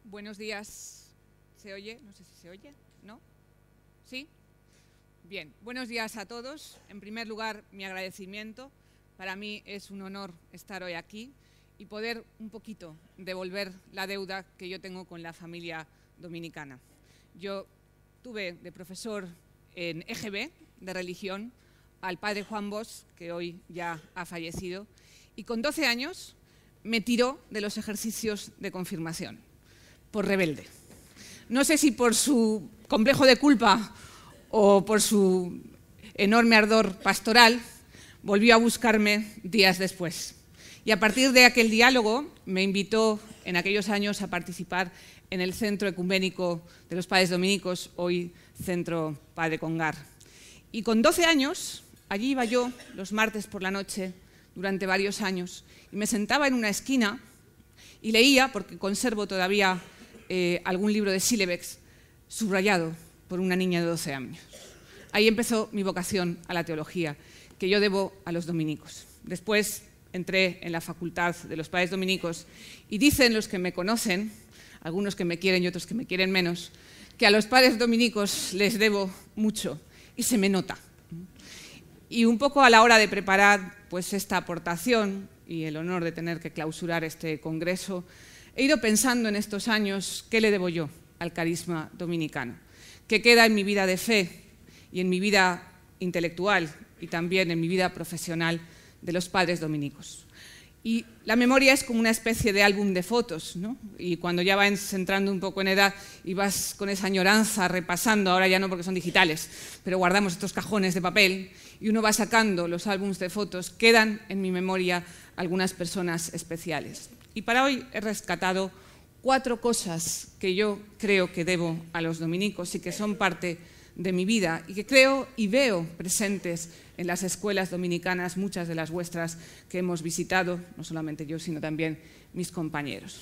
Buenos días. ¿Se oye? No sé si se oye. ¿No? ¿Sí? Bien. Buenos días a todos. En primer lugar, mi agradecimiento. Para mí es un honor estar hoy aquí y poder un poquito devolver la deuda que yo tengo con la familia dominicana. Yo tuve de profesor en EGB de religión al padre Juan Bosch, que hoy ya ha fallecido, y con 12 años me tiró de los ejercicios de confirmación, por rebelde. No sé si por su complejo de culpa o por su enorme ardor pastoral, volvió a buscarme días después. Y a partir de aquel diálogo me invitó en aquellos años a participar en el Centro Ecuménico de los Padres Dominicos, hoy Centro Padre Congar. Y con 12 años, allí iba yo los martes por la noche durante varios años y me sentaba en una esquina y leía, porque conservo todavía algún libro de Silebex subrayado por una niña de 12 años. Ahí empezó mi vocación a la teología, que yo debo a los dominicos. Después entré en la facultad de los Padres Dominicos y dicen los que me conocen, algunos que me quieren y otros que me quieren menos, que a los Padres Dominicos les debo mucho y se me nota. Y un poco a la hora de preparar pues, esta aportación y el honor de tener que clausurar este congreso, he ido pensando en estos años qué le debo yo al carisma dominicano, qué queda en mi vida de fe y en mi vida intelectual y también en mi vida profesional de los padres dominicos. Y la memoria es como una especie de álbum de fotos, ¿no? Y cuando ya vas entrando un poco en edad y vas con esa añoranza repasando, ahora ya no porque son digitales, pero guardamos estos cajones de papel y uno va sacando los álbumes de fotos, quedan en mi memoria algunas personas especiales. Y para hoy he rescatado 4 cosas que yo creo que debo a los dominicos y que son parte de mi vida y que creo y veo presentes en las escuelas dominicanas, muchas de las vuestras que hemos visitado, no solamente yo, sino también mis compañeros.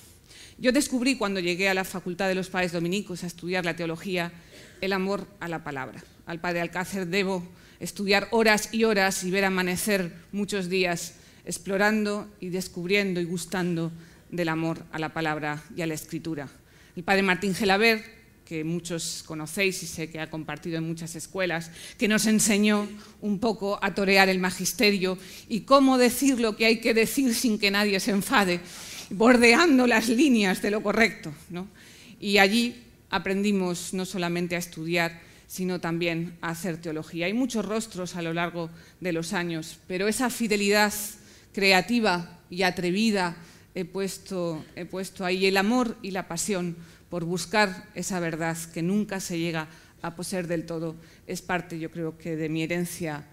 Yo descubrí cuando llegué a la Facultad de los Padres Dominicos a estudiar la teología el amor a la palabra. Al padre Alcácer debo estudiar horas y horas y ver amanecer muchos días explorando y descubriendo y gustando del amor a la palabra y a la escritura. El padre Martín Gelabert, que muchos conocéis y sé que ha compartido en muchas escuelas, que nos enseñó un poco a torear el magisterio y cómo decir lo que hay que decir sin que nadie se enfade, bordeando las líneas de lo correcto, ¿no? Y allí aprendimos no solamente a estudiar, sino también a hacer teología. Hay muchos rostros a lo largo de los años, pero esa fidelidad creativa y atrevida he puesto ahí, el amor y la pasión por buscar esa verdad que nunca se llega a poseer del todo, es parte, yo creo, que de mi herencia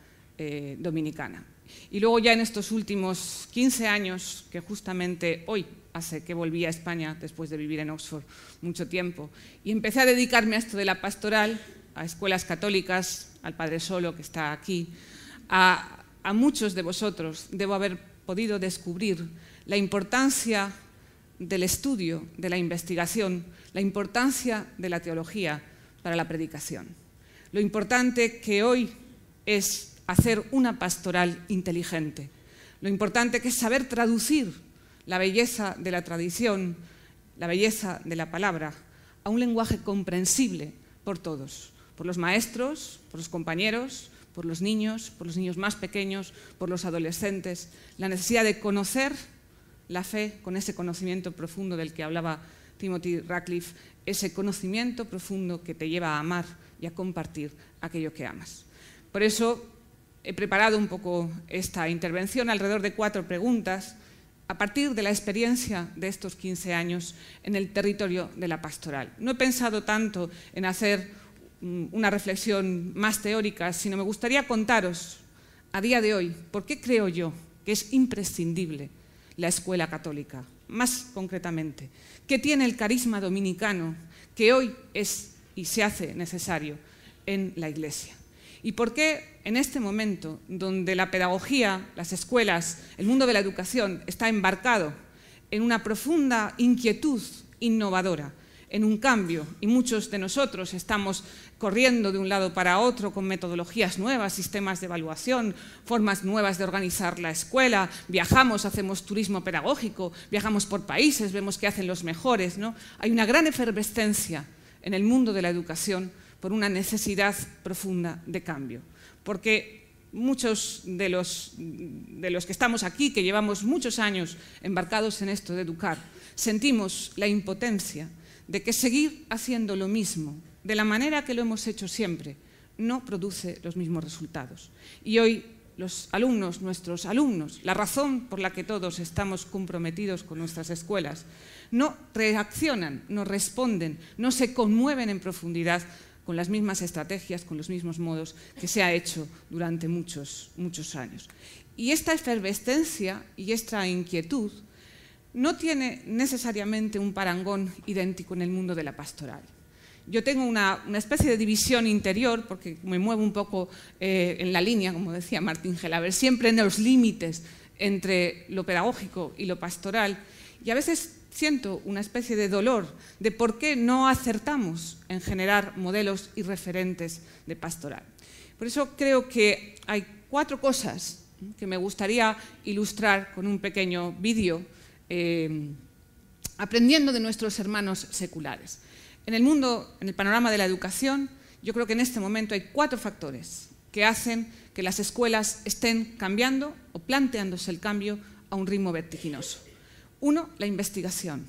dominicana. Y luego ya en estos últimos 15 años, que justamente hoy hace que volví a España después de vivir en Oxford mucho tiempo, y empecé a dedicarme a esto de la pastoral, a escuelas católicas, al Padre Solo, que está aquí, a muchos de vosotros debo haber podido descubrir la importancia del estudio, de la investigación, la importancia de la teología para la predicación. Lo importante que hoy es hacer una pastoral inteligente. Lo importante que es saber traducir la belleza de la tradición, la belleza de la palabra, a un lenguaje comprensible por todos, por los maestros, por los compañeros, por los niños más pequeños, por los adolescentes. La necesidad de conocer la fe con ese conocimiento profundo del que hablaba Timothy Ratcliffe, ese conocimiento profundo que te lleva a amar y a compartir aquello que amas. Por eso he preparado un poco esta intervención alrededor de 4 preguntas a partir de la experiencia de estos 15 años en el territorio de la pastoral. No he pensado tanto en hacer una reflexión más teórica, sino me gustaría contaros a día de hoy por qué creo yo que es imprescindible la escuela católica, más concretamente, qué tiene el carisma dominicano que hoy es y se hace necesario en la Iglesia. Y por qué en este momento, donde la pedagogía, las escuelas, el mundo de la educación está embarcado en una profunda inquietud innovadora, en un cambio y muchos de nosotros estamos corriendo de un lado para otro con metodologías nuevas, sistemas de evaluación, formas nuevas de organizar la escuela, viajamos, hacemos turismo pedagógico, viajamos por países, vemos qué hacen los mejores, ¿no? Hay una gran efervescencia en el mundo de la educación por una necesidad profunda de cambio, porque muchos de los que estamos aquí, que llevamos muchos años embarcados en esto de educar, sentimos la impotencia de que seguir haciendo lo mismo, de la manera que lo hemos hecho siempre, no produce los mismos resultados. Y hoy los alumnos, nuestros alumnos, la razón por la que todos estamos comprometidos con nuestras escuelas, no reaccionan, no responden, no se conmueven en profundidad con las mismas estrategias, con los mismos modos que se ha hecho durante muchos años. Y esta efervescencia y esta inquietud no tiene necesariamente un parangón idéntico en el mundo de la pastoral. Yo tengo una especie de división interior, porque me muevo un poco en la línea, como decía Martín Gelaber, siempre en los límites entre lo pedagógico y lo pastoral, y a veces siento una especie de dolor de por qué no acertamos en generar modelos y referentes de pastoral. Por eso creo que hay 4 cosas que me gustaría ilustrar con un pequeño vídeo, aprendiendo de nuestros hermanos seculares. En el mundo, en el panorama de la educación, yo creo que en este momento hay 4 factores que hacen que las escuelas estén cambiando o planteándose el cambio a un ritmo vertiginoso. 1, la investigación.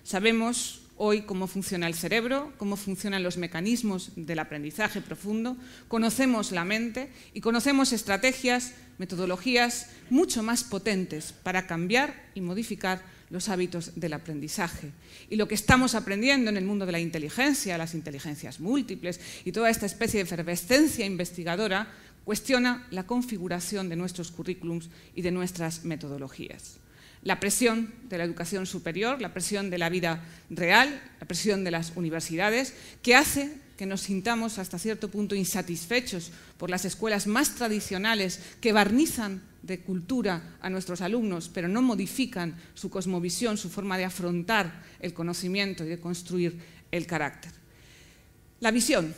Sabemos hoy cómo funciona el cerebro, cómo funcionan los mecanismos del aprendizaje profundo, conocemos la mente y conocemos estrategias, metodologías mucho más potentes para cambiar y modificar los hábitos del aprendizaje. Y lo que estamos aprendiendo en el mundo de la inteligencia, las inteligencias múltiples y toda esta especie de efervescencia investigadora cuestiona la configuración de nuestros currículums y de nuestras metodologías. La presión de la educación superior, la presión de la vida real, la presión de las universidades, que hace que nos sintamos hasta cierto punto insatisfechos por las escuelas más tradicionales que barnizan de cultura a nuestros alumnos, pero no modifican su cosmovisión, su forma de afrontar el conocimiento y de construir el carácter. La visión.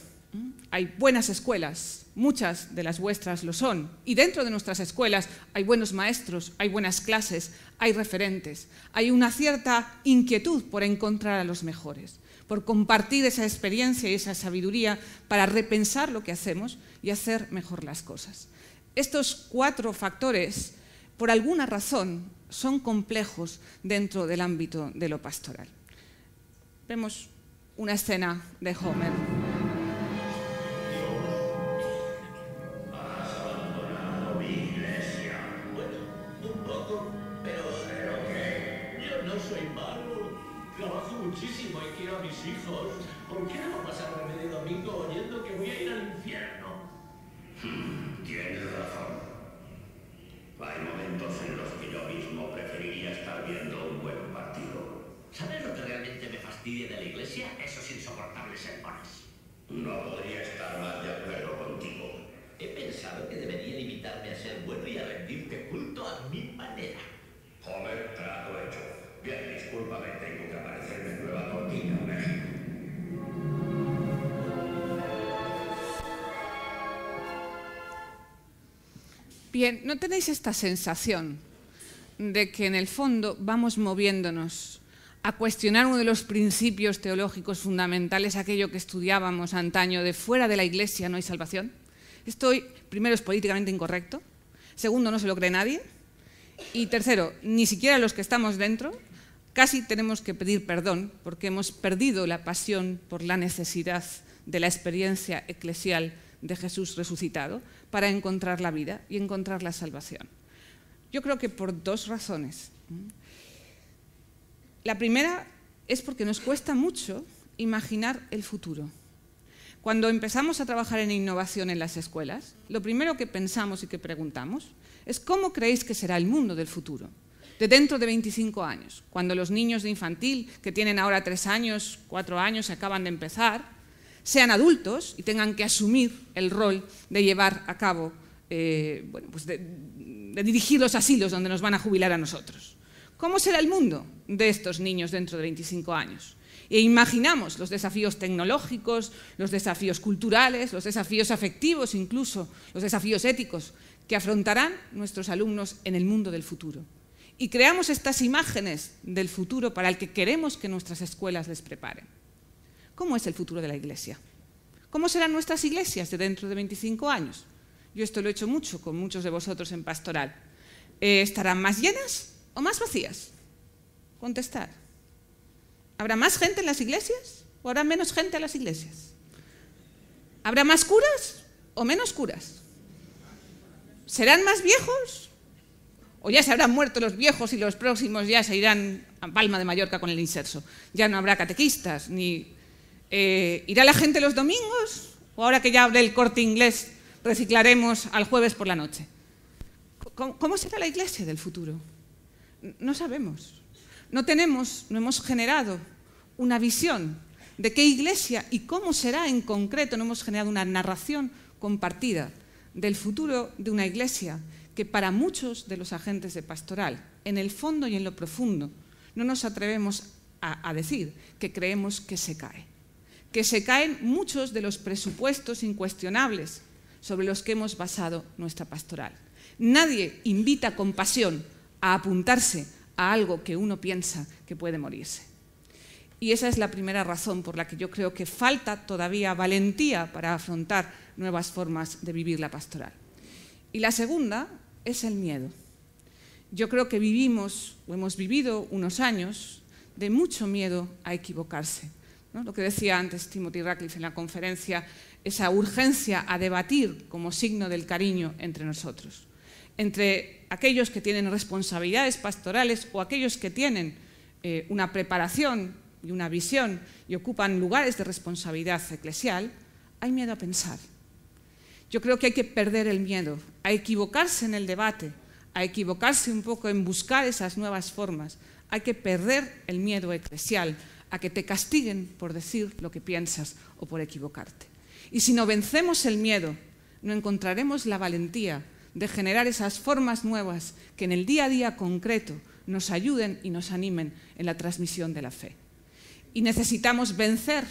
Hay buenas escuelas, muchas de las vuestras lo son, y dentro de nuestras escuelas hay buenos maestros, hay buenas clases, hay referentes, hay una cierta inquietud por encontrar a los mejores, por compartir esa experiencia y esa sabiduría para repensar lo que hacemos y hacer mejor las cosas. Estos 4 factores, por alguna razón, son complejos dentro del ámbito de lo pastoral. Vemos una escena de Homer. Muchísimo y quiero a mis hijos. ¿Por qué no pasarme medio domingo oyendo que voy a ir al infierno? Tienes razón. Hay momentos en los que yo mismo preferiría estar viendo un buen partido. ¿Sabes lo que realmente me fastidia de la iglesia? Esos insoportables sermones. No podría estar más de acuerdo contigo. He pensado que debería limitarme a ser bueno y a rendirte culto a mi manera. Homer, trato hecho. Bien, discúlpame, tengo que aparecerme nueva tortilla. Bien, ¿no tenéis esta sensación de que en el fondo vamos moviéndonos a cuestionar uno de los principios teológicos fundamentales, aquello que estudiábamos antaño, de fuera de la Iglesia no hay salvación? Esto, primero, es políticamente incorrecto, segundo, no se lo cree nadie, y tercero, ni siquiera los que estamos dentro casi tenemos que pedir perdón porque hemos perdido la pasión por la necesidad de la experiencia eclesial de Jesús resucitado para encontrar la vida y encontrar la salvación. Yo creo que por 2 razones. La primera es porque nos cuesta mucho imaginar el futuro. Cuando empezamos a trabajar en innovación en las escuelas, lo primero que pensamos y que preguntamos es ¿cómo creéis que será el mundo del futuro? De dentro de 25 años, cuando los niños de infantil, que tienen ahora 3 años, 4 años, acaban de empezar, sean adultos y tengan que asumir el rol de llevar a cabo, de dirigir los asilos donde nos van a jubilar a nosotros. ¿Cómo será el mundo de estos niños dentro de 25 años? E imaginamos los desafíos tecnológicos, los desafíos culturales, los desafíos afectivos, incluso los desafíos éticos que afrontarán nuestros alumnos en el mundo del futuro. Y creamos estas imágenes del futuro para el que queremos que nuestras escuelas les preparen. ¿Cómo es el futuro de la Iglesia? ¿Cómo serán nuestras iglesias de dentro de 25 años? Yo esto lo he hecho mucho con muchos de vosotros en pastoral. ¿Estarán más llenas o más vacías? Contestar. ¿Habrá más gente en las iglesias o habrá menos gente en las iglesias? ¿Habrá más curas o menos curas? ¿Serán más viejos? ¿O ya se habrán muerto los viejos y los próximos ya se irán a Palma de Mallorca con el inserso? Ya no habrá catequistas, ni... ¿Irá la gente los domingos? ¿O ahora que ya abre el Corte Inglés reciclaremos al jueves por la noche? ¿Cómo será la iglesia del futuro? No sabemos. No hemos generado una visión de qué iglesia y cómo será en concreto. No hemos generado una narración compartida del futuro de una iglesia que para muchos de los agentes de pastoral, en el fondo y en lo profundo, no nos atrevemos a decir que creemos que se cae. Que se caen muchos de los presupuestos incuestionables sobre los que hemos basado nuestra pastoral. Nadie invita con pasión a apuntarse a algo que uno piensa que puede morirse. Y esa es la primera razón por la que yo creo que falta todavía valentía para afrontar nuevas formas de vivir la pastoral. Y la segunda es el miedo. Yo creo que hemos vivido unos años de mucho miedo a equivocarse, ¿no? Lo que decía antes Timothy Ratcliffe en la conferencia, esa urgencia a debatir como signo del cariño entre nosotros, entre aquellos que tienen responsabilidades pastorales o aquellos que tienen una preparación y una visión y ocupan lugares de responsabilidad eclesial. Hay miedo a pensar. Yo creo que hay que perder el miedo a equivocarse en el debate, a equivocarse un poco en buscar esas nuevas formas. Hay que perder el miedo eclesial a que te castiguen por decir lo que piensas o por equivocarte. Y si no vencemos el miedo, no encontraremos la valentía de generar esas formas nuevas que en el día a día concreto nos ayuden y nos animen en la transmisión de la fe. Y necesitamos vencer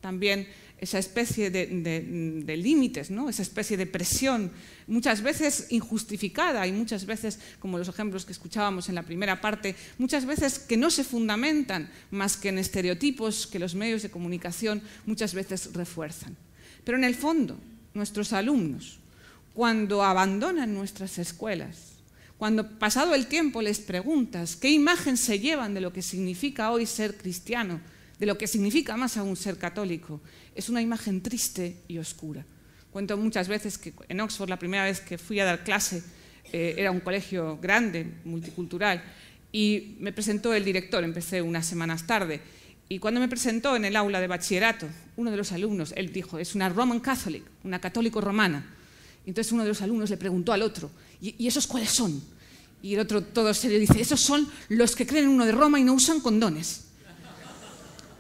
también esa especie de límites, ¿no? Esa especie de presión, muchas veces injustificada y muchas veces, como los ejemplos que escuchábamos en la primera parte, muchas veces que no se fundamentan más que en estereotipos que los medios de comunicación muchas veces refuerzan. Pero en el fondo, nuestros alumnos, cuando abandonan nuestras escuelas, cuando pasado el tiempo les preguntas qué imagen se llevan de lo que significa hoy ser cristiano, de lo que significa más aún ser católico, es una imagen triste y oscura. Cuento muchas veces que en Oxford, la primera vez que fui a dar clase, era un colegio grande, multicultural, y me presentó el director, empecé unas semanas tarde, y cuando me presentó en el aula de bachillerato, uno de los alumnos, él dijo, es una Roman Catholic, una católico romana. Y entonces uno de los alumnos le preguntó al otro, ¿y esos cuáles son? Y el otro, todo serio, dice, esos son los que creen en uno de Roma y no usan condones.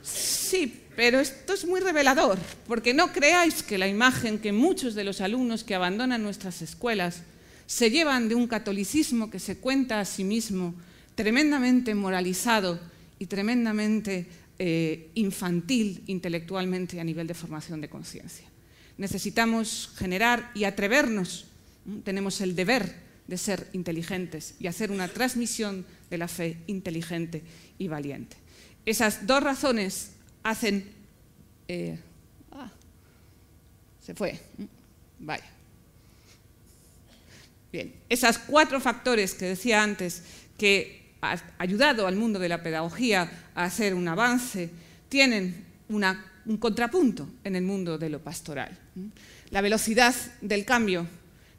Sí, pero esto es muy revelador, porque no creáis que la imagen que muchos de los alumnos que abandonan nuestras escuelas se llevan de un catolicismo que se cuenta a sí mismo tremendamente moralizado y tremendamente infantil intelectualmente a nivel de formación de conciencia. Necesitamos generar y atrevernos, tenemos el deber de ser inteligentes y hacer una transmisión de la fe inteligente y valiente. Esas dos razones hacen... se fue. Vaya. Bien, esas 4 factores que decía antes que ha ayudado al mundo de la pedagogía a hacer un avance, tienen un contrapunto en el mundo de lo pastoral. La velocidad del cambio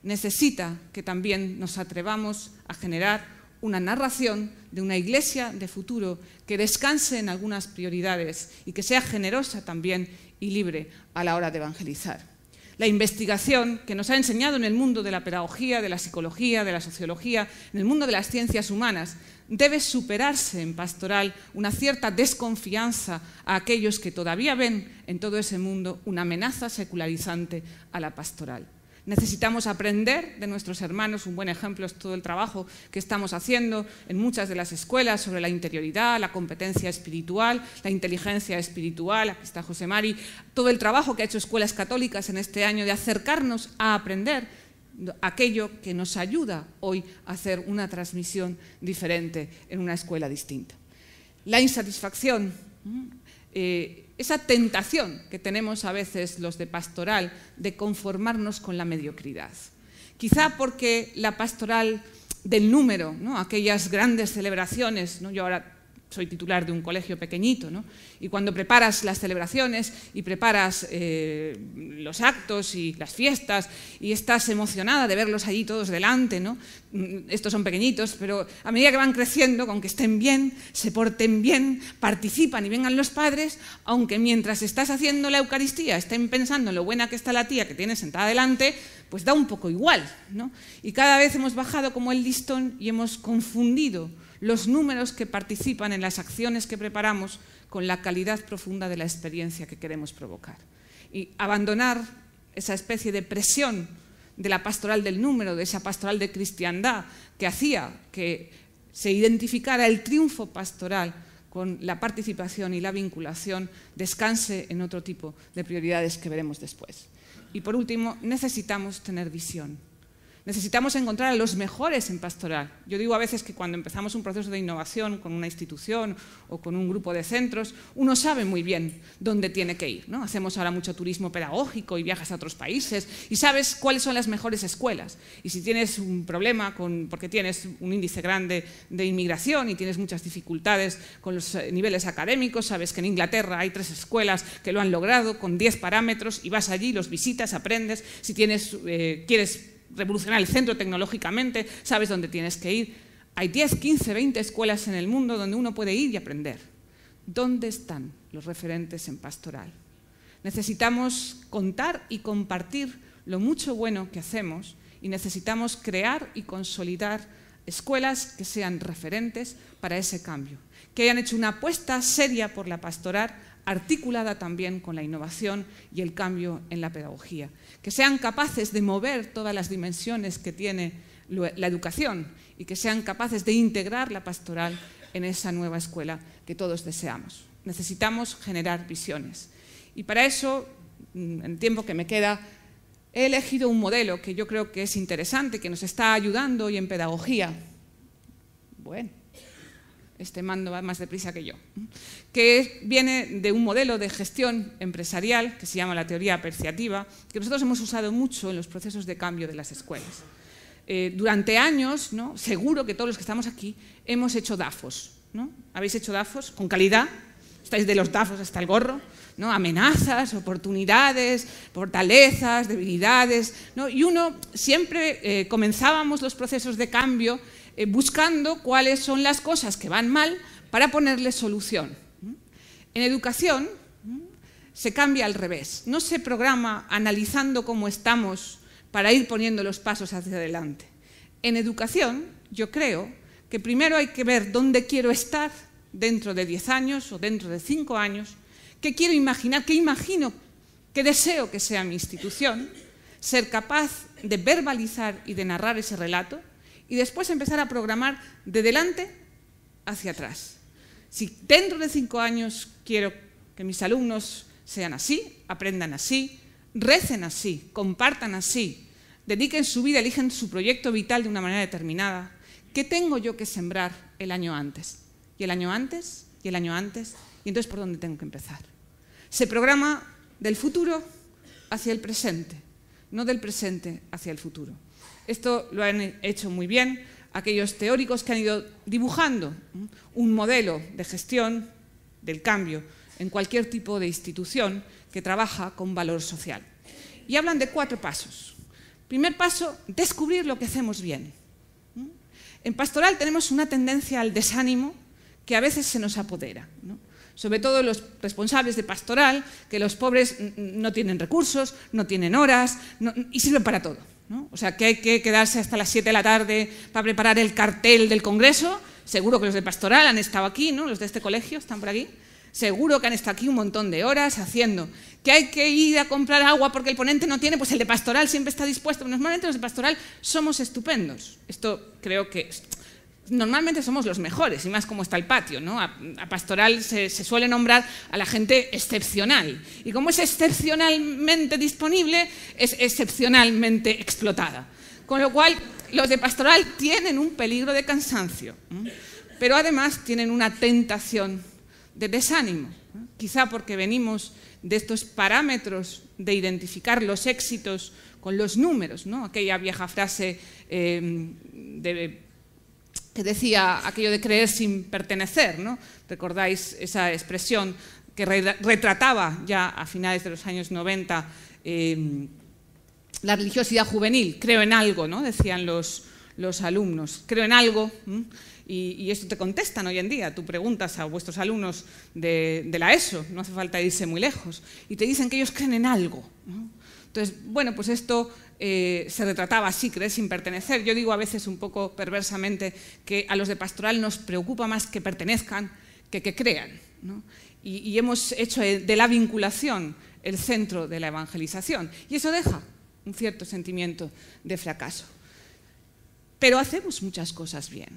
necesita que también nos atrevamos a generar una narración de una iglesia de futuro que descanse en algunas prioridades y que sea generosa también y libre a la hora de evangelizar. La investigación que nos ha enseñado en el mundo de la pedagogía, de la psicología, de la sociología, en el mundo de las ciencias humanas, debe superarse en pastoral una cierta desconfianza a aquellos que todavía ven en todo ese mundo una amenaza secularizante a la pastoral. Necesitamos aprender de nuestros hermanos. Un buen ejemplo es todo el trabajo que estamos haciendo en muchas de las escuelas sobre la interioridad, la competencia espiritual, la inteligencia espiritual. Aquí está José Mari. Todo el trabajo que ha hecho Escuelas Católicas en este año de acercarnos a aprender aquello que nos ayuda hoy a hacer una transmisión diferente en una escuela distinta. La insatisfacción, esa tentación que tenemos a veces los de pastoral de conformarnos con la mediocridad. Quizá porque la pastoral del número, ¿no? Aquellas grandes celebraciones, ¿no? Yo ahora soy titular de un colegio pequeñito, ¿no? Y cuando preparas las celebraciones y preparas los actos y las fiestas y estás emocionada de verlos allí todos delante, ¿no? Estos son pequeñitos, pero a medida que van creciendo, con que estén bien, se porten bien, participan y vengan los padres, aunque mientras estás haciendo la Eucaristía estén pensando en lo buena que está la tía que tienes sentada delante, pues da un poco igual, ¿no? Y cada vez hemos bajado como el listón y hemos confundido los números que participan en las acciones que preparamos con la calidad profunda de la experiencia que queremos provocar. Y abandonar esa especie de presión de la pastoral del número, de esa pastoral de cristiandad que hacía que se identificara el triunfo pastoral con la participación y la vinculación, descanse en otro tipo de prioridades que veremos después. Y por último, necesitamos tener visión. Necesitamos encontrar a los mejores en pastoral. Yo digo a veces que cuando empezamos un proceso de innovación con una institución o con un grupo de centros, uno sabe muy bien dónde tiene que ir, ¿no? Hacemos ahora mucho turismo pedagógico y viajas a otros países y sabes cuáles son las mejores escuelas. Y si tienes un problema porque tienes un índice grande de inmigración y tienes muchas dificultades con los niveles académicos, sabes que en Inglaterra hay 3 escuelas que lo han logrado con 10 parámetros y vas allí, los visitas, aprendes. Si quieres revolucionar el centro tecnológicamente, sabes dónde tienes que ir. Hay 10, 15, 20 escuelas en el mundo donde uno puede ir y aprender. ¿Dónde están los referentes en pastoral? Necesitamos contar y compartir lo mucho bueno que hacemos y necesitamos crear y consolidar escuelas que sean referentes para ese cambio, que hayan hecho una apuesta seria por la pastoral, articulada también con la innovación y el cambio en la pedagogía, que sean capaces de mover todas las dimensiones que tiene la educación y que sean capaces de integrar la pastoral en esa nueva escuela que todos deseamos. Necesitamos generar visiones. Y para eso, en el tiempo que me queda, he elegido un modelo que yo creo que es interesante, que nos está ayudando hoy en pedagogía. Bueno, este mando va más deprisa que yo, que viene de un modelo de gestión empresarial que se llama la teoría apreciativa, que nosotros hemos usado mucho en los procesos de cambio de las escuelas. Durante años, ¿no? Seguro que todos los que estamos aquí hemos hecho DAFOs, ¿no? ¿Habéis hecho DAFOs con calidad? Estáis de los DAFOs hasta el gorro, ¿no? Amenazas, oportunidades, fortalezas, debilidades, ¿no? Y uno siempre comenzábamos los procesos de cambio buscando cuáles son las cosas que van mal para ponerle solución. En educación se cambia al revés. No se programa analizando cómo estamos para ir poniendo los pasos hacia adelante. En educación, yo creo que primero hay que ver dónde quiero estar dentro de 10 años o dentro de 5 años, qué quiero imaginar, qué imagino, qué deseo que sea mi institución, ser capaz de verbalizar y de narrar ese relato, y después empezar a programar de delante hacia atrás. Si dentro de 5 años quiero que mis alumnos sean así, aprendan así, recen así, compartan así, dediquen su vida, eligen su proyecto vital de una manera determinada, ¿qué tengo yo que sembrar el año antes? Y el año antes, y el año antes, y entonces ¿por dónde tengo que empezar? Se programa del futuro hacia el presente, no del presente hacia el futuro. Esto lo han hecho muy bien aquellos teóricos que han ido dibujando un modelo de gestión del cambio en cualquier tipo de institución que trabaja con valor social. Y hablan de 4 pasos. Primer paso, descubrir lo que hacemos bien. En pastoral tenemos una tendencia al desánimo que a veces se nos apodera, ¿no? Sobre todo los responsables de pastoral, que los pobres no tienen recursos, no tienen horas y sirven para todo, ¿no? O sea, que hay que quedarse hasta las 7 de la tarde para preparar el cartel del congreso. Seguro que los de pastoral han estado aquí, ¿no? Los de este colegio están por aquí. Seguro que han estado aquí un montón de horas haciendo que hay que ir a comprar agua porque el ponente no tiene, pues el de pastoral siempre está dispuesto. Normalmente los de pastoral somos estupendos. Esto creo que normalmente somos los mejores, y más como está el patio, ¿no? A pastoral se suele nombrar a la gente excepcional. Y como es excepcionalmente disponible, es excepcionalmente explotada. Con lo cual, los de pastoral tienen un peligro de cansancio, pero además tienen una tentación de desánimo, quizá porque venimos de estos parámetros de identificar los éxitos con los números, ¿no? Aquella vieja frase que decía aquello de creer sin pertenecer, ¿no? Recordáis esa expresión que retrataba ya a finales de los años 90 la religiosidad juvenil. Creo en algo, ¿no? Decían los alumnos, creo en algo. Y esto te contestan hoy en día. Tú preguntas a vuestros alumnos de la ESO, no hace falta irse muy lejos, y te dicen que ellos creen en algo, ¿no? Entonces, bueno, pues esto se retrataba así, creer sin pertenecer. Yo digo a veces un poco perversamente que a los de pastoral nos preocupa más que pertenezcan que crean, ¿no? Y hemos hecho de la vinculación el centro de la evangelización. Y eso deja un cierto sentimiento de fracaso. Pero hacemos muchas cosas bien.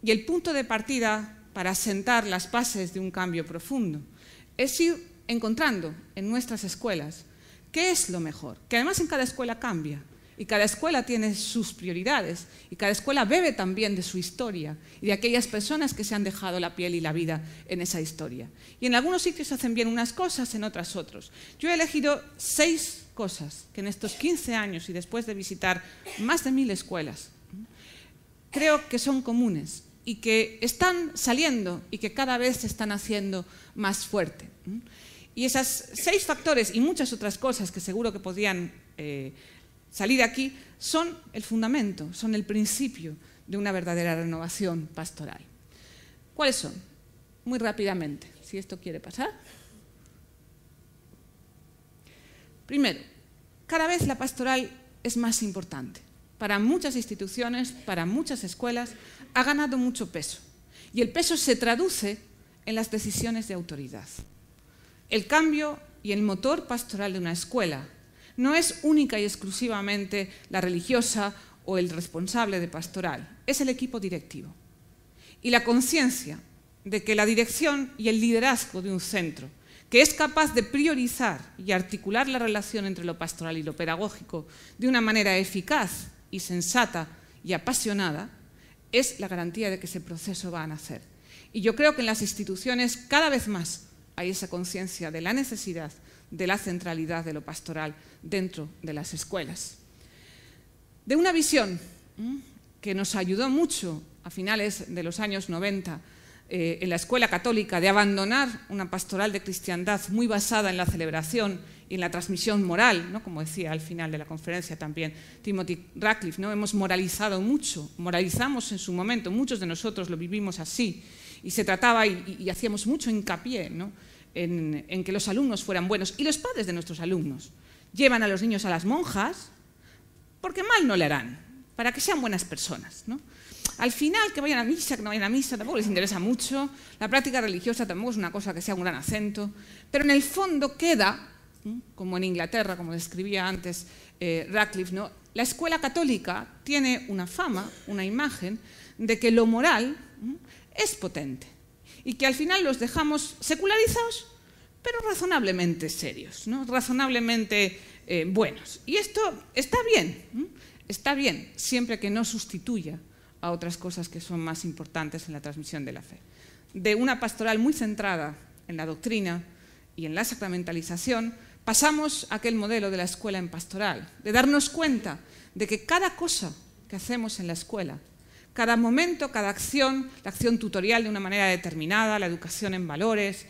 Y el punto de partida para sentar las bases de un cambio profundo es ir encontrando en nuestras escuelas qué es lo mejor, que además en cada escuela cambia, y cada escuela tiene sus prioridades, y cada escuela bebe también de su historia y de aquellas personas que se han dejado la piel y la vida en esa historia. Y en algunos sitios hacen bien unas cosas, en otras otros. Yo he elegido 6 cosas que en estos 15 años y después de visitar más de 1000 escuelas, creo que son comunes y que están saliendo y que cada vez se están haciendo más fuerte. Y esos 6 factores y muchas otras cosas que seguro que podrían salir de aquí son el fundamento, son el principio de una verdadera renovación pastoral. ¿Cuáles son? Muy rápidamente, si esto quiere pasar. Primero, cada vez la pastoral es más importante. Para muchas instituciones, para muchas escuelas, ha ganado mucho peso. Y el peso se traduce en las decisiones de autoridad. El cambio y el motor pastoral de una escuela no es única y exclusivamente la religiosa o el responsable de pastoral, es el equipo directivo. Y la conciencia de que la dirección y el liderazgo de un centro, que es capaz de priorizar y articular la relación entre lo pastoral y lo pedagógico de una manera eficaz y sensata y apasionada, es la garantía de que ese proceso va a nacer. Y yo creo que en las instituciones cada vez más hay esa conciencia de la necesidad de la centralidad de lo pastoral dentro de las escuelas. De una visión que nos ayudó mucho a finales de los años 90 en la escuela católica de abandonar una pastoral de cristiandad muy basada en la celebración y en la transmisión moral, ¿no? Como decía al final de la conferencia también Timothy Ratcliffe, ¿no? Hemos moralizado mucho, moralizamos en su momento, muchos de nosotros lo vivimos así, y se trataba y hacíamos mucho hincapié, ¿no? en que los alumnos fueran buenos, y los padres de nuestros alumnos llevan a los niños a las monjas porque mal no le harán, para que sean buenas personas, ¿no? Al final, que vayan a misa, que no vayan a misa, tampoco les interesa mucho. La práctica religiosa tampoco es una cosa que sea un gran acento, pero en el fondo queda, como en Inglaterra, como describía antes Ratcliffe, ¿no? La escuela católica tiene una fama, una imagen de que lo moral es potente y que al final los dejamos secularizados, pero razonablemente serios, ¿no? Razonablemente buenos. Y esto está bien, siempre que no sustituya a otras cosas que son más importantes en la transmisión de la fe. De una pastoral muy centrada en la doctrina y en la sacramentalización, pasamos a aquel modelo de la escuela en pastoral, de darnos cuenta de que cada cosa que hacemos en la escuela, cada momento, cada acción, la acción tutorial de una manera determinada, la educación en valores,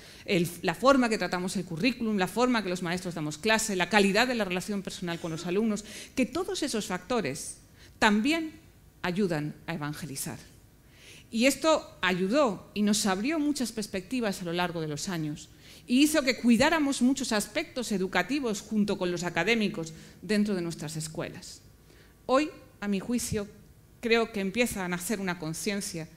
la forma que tratamos el currículum, la forma que los maestros damos clase, la calidad de la relación personal con los alumnos, que todos esos factores también ayudan a evangelizar. Y esto ayudó y nos abrió muchas perspectivas a lo largo de los años y hizo que cuidáramos muchos aspectos educativos junto con los académicos dentro de nuestras escuelas. Hoy, a mi juicio, creo que empieza a nacer una conciencia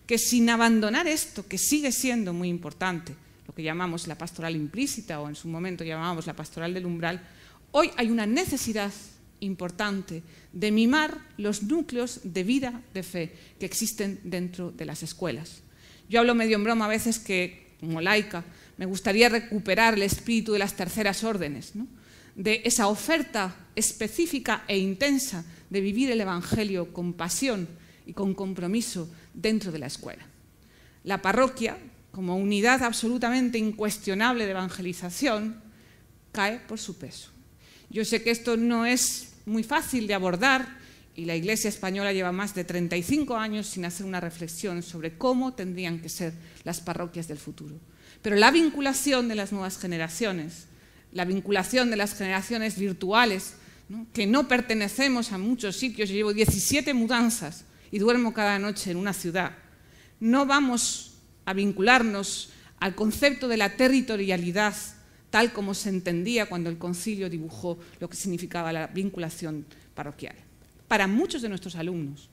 que sin abandonar esto, que sigue siendo muy importante, lo que llamamos la pastoral implícita o en su momento llamábamos la pastoral del umbral, hoy hay una necesidad importante de mimar los núcleos de vida de fe que existen dentro de las escuelas. Yo hablo medio en broma a veces que, como laica, me gustaría recuperar el espíritu de las terceras órdenes, ¿no? De esa oferta específica e intensa de vivir el Evangelio con pasión y con compromiso dentro de la escuela. La parroquia, como unidad absolutamente incuestionable de evangelización, cae por su peso. Yo sé que esto no es muy fácil de abordar y la Iglesia española lleva más de 35 años sin hacer una reflexión sobre cómo tendrían que ser las parroquias del futuro. Pero la vinculación de las nuevas generaciones, la vinculación de las generaciones virtuales, ¿no? Que no pertenecemos a muchos sitios, yo llevo 17 mudanzas y duermo cada noche en una ciudad, no vamos a vincularnos al concepto de la territorialidad tal como se entendía cuando el concilio dibujó lo que significaba la vinculación parroquial. Para muchos de nuestros alumnos,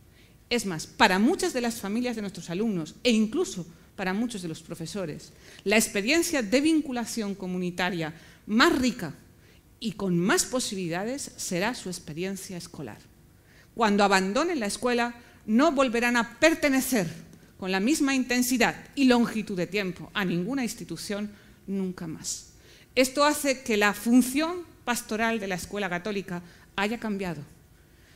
es más, para muchas de las familias de nuestros alumnos e incluso para muchos de los profesores, la experiencia de vinculación comunitaria más rica y con más posibilidades será su experiencia escolar. Cuando abandonen la escuela, no volverán a pertenecer con la misma intensidad y longitud de tiempo a ninguna institución nunca más. Esto hace que la función pastoral de la escuela católica haya cambiado.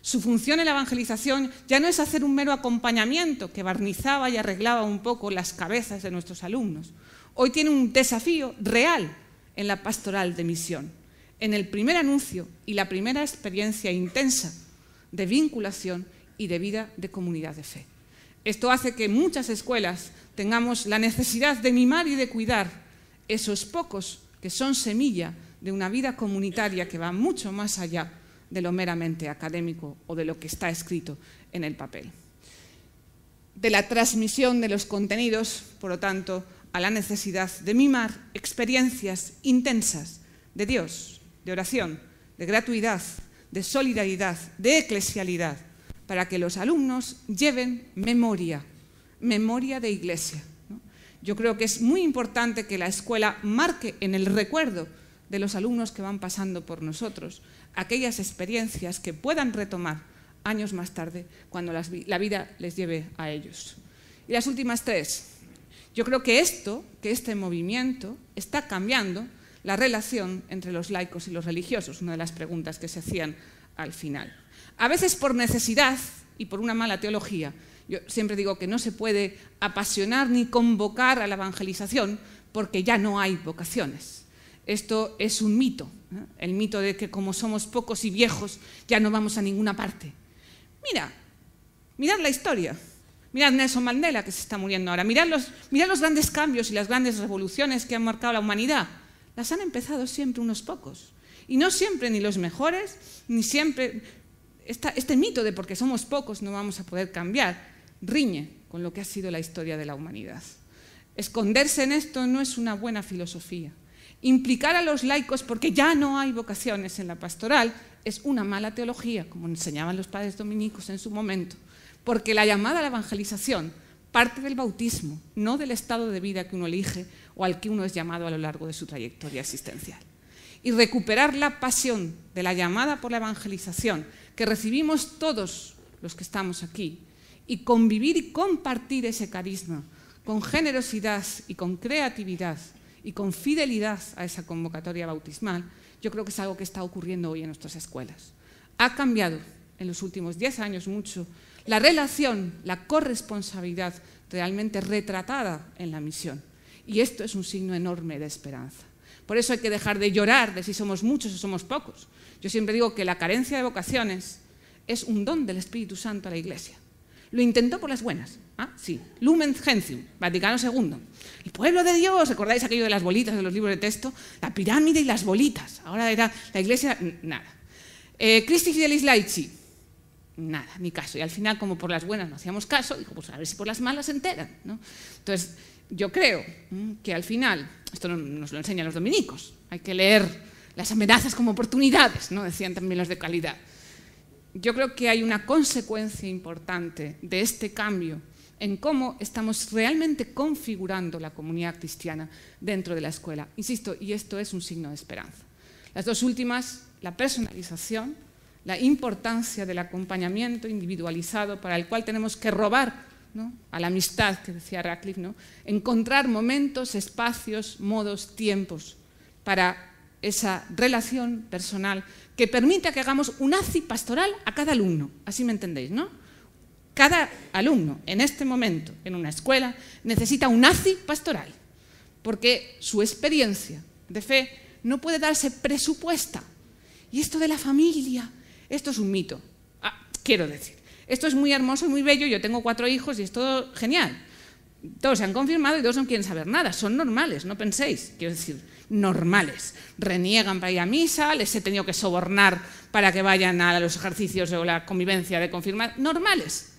Su función en la evangelización ya no es hacer un mero acompañamiento que barnizaba y arreglaba un poco las cabezas de nuestros alumnos. Hoy tiene un desafío real en la pastoral de misión, en el primer anuncio y la primera experiencia intensa de vinculación y de vida de comunidad de fe. Esto hace que muchas escuelas tengamos la necesidad de mimar y de cuidar esos pocos que son semilla de una vida comunitaria que va mucho más allá de lo meramente académico o de lo que está escrito en el papel. De la transmisión de los contenidos, por lo tanto, a la necesidad de mimar experiencias intensas de Dios, de oración, de gratuidad, de solidaridad, de eclesialidad, para que los alumnos lleven memoria de iglesia, ¿no? Yo creo que es muy importante que la escuela marque en el recuerdo de los alumnos que van pasando por nosotros aquellas experiencias que puedan retomar años más tarde cuando la vida les lleve a ellos. Y las últimas tres. Yo creo que este movimiento está cambiando la relación entre los laicos y los religiosos, una de las preguntas que se hacían al final. A veces por necesidad y por una mala teología. Yo siempre digo que no se puede apasionar ni convocar a la evangelización porque ya no hay vocaciones. Esto es un mito, ¿eh? El mito de que como somos pocos y viejos ya no vamos a ninguna parte. Mirad la historia. Mirad Nelson Mandela, que se está muriendo ahora. Mirad los grandes cambios y las grandes revoluciones que han marcado la humanidad. Las han empezado siempre unos pocos. Y no siempre ni los mejores, ni siempre... Este mito de porque somos pocos no vamos a poder cambiar, riñe con lo que ha sido la historia de la humanidad. Esconderse en esto no es una buena filosofía. Implicar a los laicos porque ya no hay vocaciones en la pastoral es una mala teología, como enseñaban los padres dominicos en su momento, porque la llamada a la evangelización parte del bautismo, no del estado de vida que uno elige o al que uno es llamado a lo largo de su trayectoria existencial. Y recuperar la pasión de la llamada por la evangelización que recibimos todos los que estamos aquí y convivir y compartir ese carisma con generosidad y con creatividad y con fidelidad a esa convocatoria bautismal, yo creo que es algo que está ocurriendo hoy en nuestras escuelas. Ha cambiado en los últimos 10 años mucho la relación, la corresponsabilidad realmente retratada en la misión. Y esto es un signo enorme de esperanza. Por eso hay que dejar de llorar de si somos muchos o somos pocos. Yo siempre digo que la carencia de vocaciones es un don del Espíritu Santo a la Iglesia. Lo intentó por las buenas. Sí, Lumen Gentium, Vaticano II. El pueblo de Dios, ¿recordáis aquello de las bolitas de los libros de texto? La pirámide y las bolitas. Ahora era la Iglesia, nada. Christi Fidelis Laici, nada, ni caso. Y al final, como por las buenas no hacíamos caso, dijo, pues a ver si por las malas se enteran, ¿no? Entonces, yo creo que al final, esto nos lo enseñan los dominicos, hay que leer las amenazas como oportunidades, ¿no? Decían también los de calidad. Yo creo que hay una consecuencia importante de este cambio en cómo estamos realmente configurando la comunidad cristiana dentro de la escuela. Insisto, y esto es un signo de esperanza. Las dos últimas, la personalización, la importancia del acompañamiento individualizado para el cual tenemos que robar, ¿no?, a la amistad, que decía Radcliffe, ¿no?, encontrar momentos, espacios, modos, tiempos para esa relación personal que permita que hagamos un ACI pastoral a cada alumno, así me entendéis, ¿no? Cada alumno en este momento en una escuela necesita un ACI pastoral, porque su experiencia de fe no puede darse presupuesta. Y esto de la familia, esto es un mito. Quiero decir, esto es muy hermoso y muy bello, yo tengo 4 hijos y es todo genial. Todos se han confirmado y todos no quieren saber nada, son normales, no penséis, quiero decir, normales. Reniegan para ir a misa, les he tenido que sobornar para que vayan a los ejercicios o la convivencia de confirmar, normales.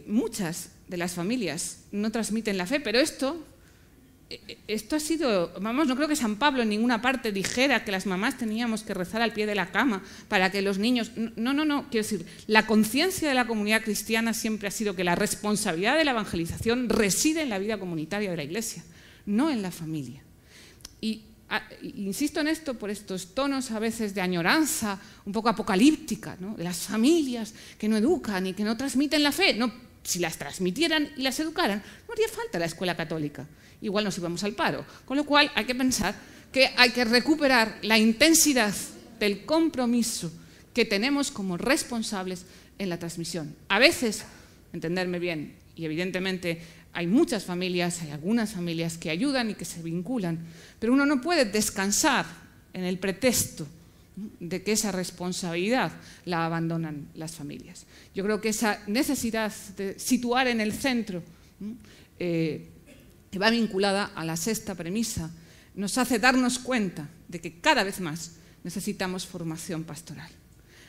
Muchas de las familias no transmiten la fe, pero esto ha sido, vamos, no creo que San Pablo en ninguna parte dijera que las mamás teníamos que rezar al pie de la cama para que los niños... No, quiero decir, la conciencia de la comunidad cristiana siempre ha sido que la responsabilidad de la evangelización reside en la vida comunitaria de la Iglesia, no en la familia. Y insisto en esto por estos tonos a veces de añoranza, un poco apocalíptica, ¿no?, de las familias que no educan y que no transmiten la fe. No, si las transmitieran y las educaran, no haría falta la escuela católica. Igual nos íbamos al paro. Con lo cual hay que pensar que hay que recuperar la intensidad del compromiso que tenemos como responsables en la transmisión. A veces, entenderme bien, y evidentemente hay muchas familias, hay algunas familias que ayudan y que se vinculan, pero uno no puede descansar en el pretexto de que esa responsabilidad la abandonan las familias. Yo creo que esa necesidad de situar en el centro, que va vinculada a la sexta premisa, nos hace darnos cuenta de que cada vez más necesitamos formación pastoral.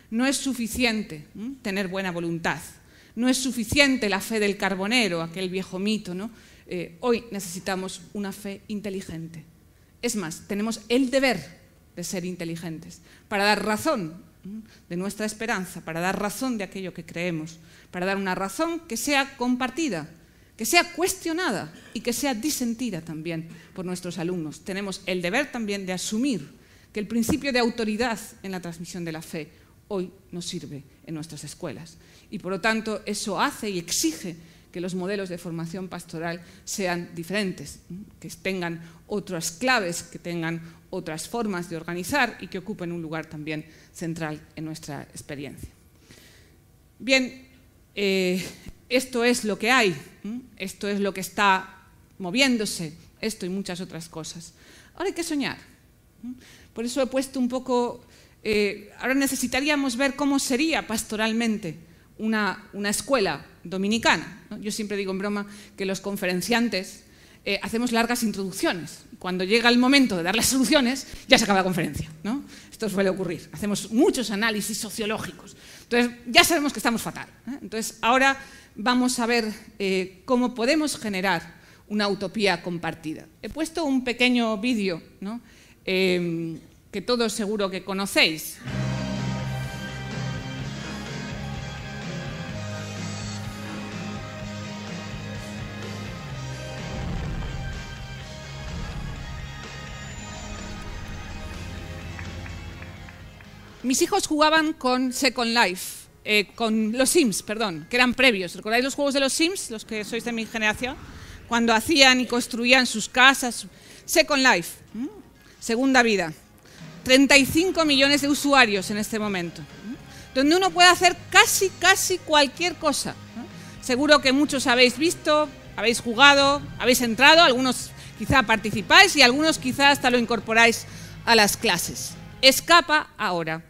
No es suficiente tener buena voluntad, no es suficiente la fe del carbonero, aquel viejo mito, ¿no? Hoy necesitamos una fe inteligente. Es más, tenemos el deber de ser inteligentes para dar razón de nuestra esperanza, para dar razón de aquello que creemos, para dar una razón que sea compartida, que sea cuestionada y que sea disentida también por nuestros alumnos. Tenemos el deber también de asumir que el principio de autoridad en la transmisión de la fe hoy nos sirve en nuestras escuelas. Y por lo tanto eso hace y exige que los modelos de formación pastoral sean diferentes, que tengan otras claves, que tengan otras formas de organizar y que ocupen un lugar también central en nuestra experiencia. Bien, esto es lo que hay, esto es lo que está moviéndose, esto y muchas otras cosas. Ahora hay que soñar. Por eso he puesto un poco... ahora necesitaríamos ver cómo sería pastoralmente una escuela dominicana, ¿no? Yo siempre digo en broma que los conferenciantes hacemos largas introducciones. Cuando llega el momento de dar las soluciones, ya se acaba la conferencia, ¿no? Esto suele ocurrir. Hacemos muchos análisis sociológicos. Entonces, ya sabemos que estamos fatal, ¿eh? Entonces, ahora vamos a ver cómo podemos generar una utopía compartida. He puesto un pequeño vídeo, ¿no? Que todos seguro que conocéis. Mis hijos jugaban con Second Life, con los Sims, perdón, que eran previos. ¿Recordáis los juegos de los Sims, los que sois de mi generación? Cuando hacían y construían sus casas. Second Life, segunda vida. 35 millones de usuarios en este momento, donde uno puede hacer casi cualquier cosa. Seguro que muchos habéis visto, habéis jugado, habéis entrado, algunos quizá participáis y algunos quizá hasta lo incorporáis a las clases. Escapa ahora.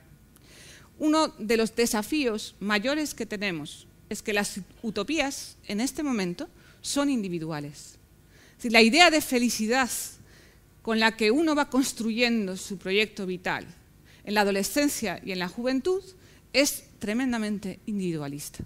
Uno de los desafíos mayores que tenemos es que las utopías en este momento son individuales. Es decir, la idea de felicidad con la que uno va construyendo su proyecto vital en la adolescencia y en la juventud es tremendamente individualista.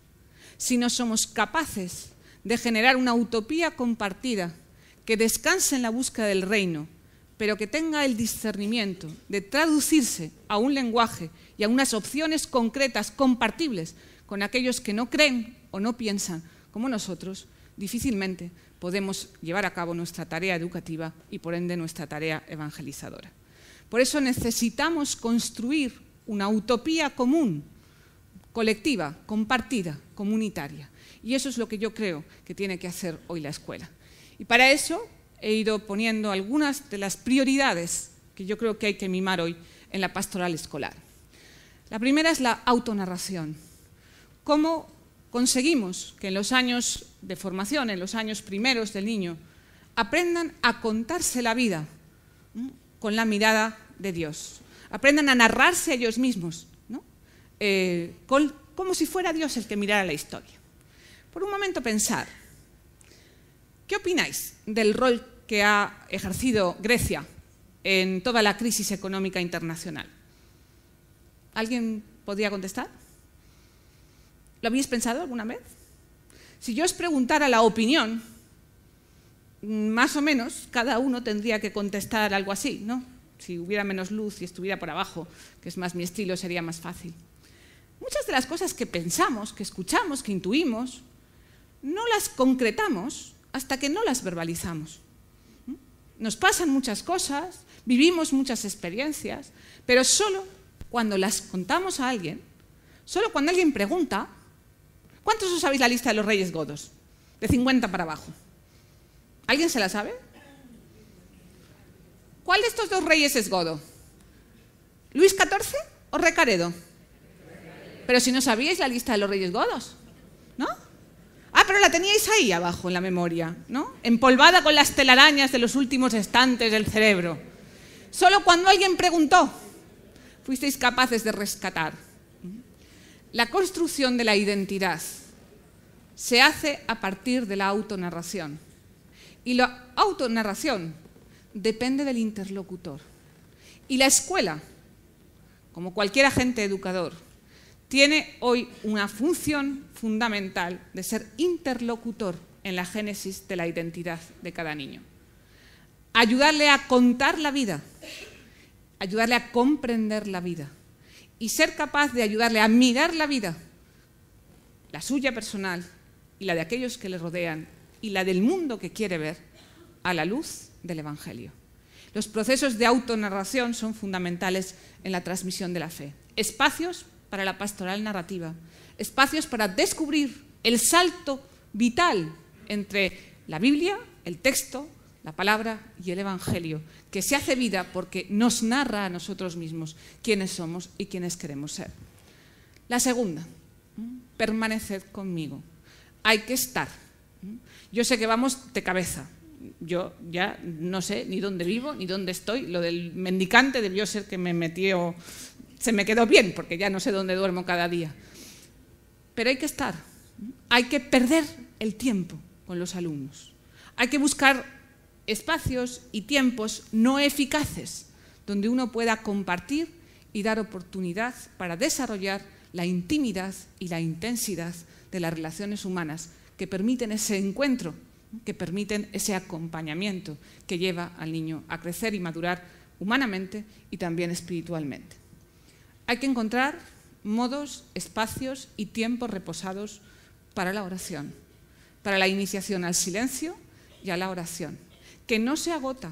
Si no somos capaces de generar una utopía compartida que descanse en la búsqueda del reino, pero que tenga el discernimiento de traducirse a un lenguaje y a unas opciones concretas compartibles con aquellos que no creen o no piensan como nosotros, difícilmente podemos llevar a cabo nuestra tarea educativa y, por ende, nuestra tarea evangelizadora. Por eso necesitamos construir una utopía común, colectiva, compartida, comunitaria. Y eso es lo que yo creo que tiene que hacer hoy la escuela. Y para eso he ido poniendo algunas de las prioridades que yo creo que hay que mimar hoy en la pastoral escolar. La primera es la autonarración. ¿Cómo conseguimos que en los años de formación, en los años primeros del niño, aprendan a contarse la vida con la mirada de Dios? Aprendan a narrarse a ellos mismos, ¿no? Como si fuera Dios el que mirara la historia. Por un momento pensar, ¿qué opináis del rol que ha ejercido Grecia en toda la crisis económica internacional? ¿Alguien podría contestar? ¿Lo habéis pensado alguna vez? Si yo os preguntara la opinión, más o menos cada uno tendría que contestar algo así, ¿no? Si hubiera menos luz y estuviera por abajo, que es más mi estilo, sería más fácil. Muchas de las cosas que pensamos, que escuchamos, que intuimos, no las concretamos hasta que no las verbalizamos. Nos pasan muchas cosas, vivimos muchas experiencias, pero solo cuando las contamos a alguien, solo cuando alguien pregunta, ¿cuántos os sabéis la lista de los reyes godos? De 50 para abajo. ¿Alguien se la sabe? ¿Cuál de estos dos reyes es godo? ¿Luis XIV o Recaredo? Pero si no sabíais la lista de los reyes godos, ¿no? Ah, pero la teníais ahí abajo en la memoria, ¿no? Empolvada con las telarañas de los últimos estantes del cerebro. Solo cuando alguien preguntó, fuisteis capaces de rescatar. La construcción de la identidad se hace a partir de la autonarración. Y la autonarración depende del interlocutor. Y la escuela, como cualquier agente educador, tiene hoy una función fundamental de ser interlocutor en la génesis de la identidad de cada niño. Ayudarle a contar la vida, ayudarle a comprender la vida y ser capaz de ayudarle a mirar la vida, la suya personal y la de aquellos que le rodean y la del mundo que quiere ver, a la luz del Evangelio. Los procesos de autonarración son fundamentales en la transmisión de la fe. Espacios para la pastoral narrativa, espacios para descubrir el salto vital entre la Biblia, el texto, la palabra y el Evangelio, que se hace vida porque nos narra a nosotros mismos quiénes somos y quiénes queremos ser. La segunda, permaneced conmigo. Hay que estar. Yo sé que vamos de cabeza. Yo ya no sé ni dónde vivo, ni dónde estoy. Lo del mendicante debió ser que se me quedó bien, porque ya no sé dónde duermo cada día. Pero hay que estar. Hay que perder el tiempo con los alumnos. Hay que buscar espacios y tiempos no eficaces, donde uno pueda compartir y dar oportunidad para desarrollar la intimidad y la intensidad de las relaciones humanas que permiten ese encuentro, que permiten ese acompañamiento que lleva al niño a crecer y madurar humanamente y también espiritualmente. Hay que encontrar modos, espacios y tiempos reposados para la oración, para la iniciación al silencio y a la oración, que no se agota.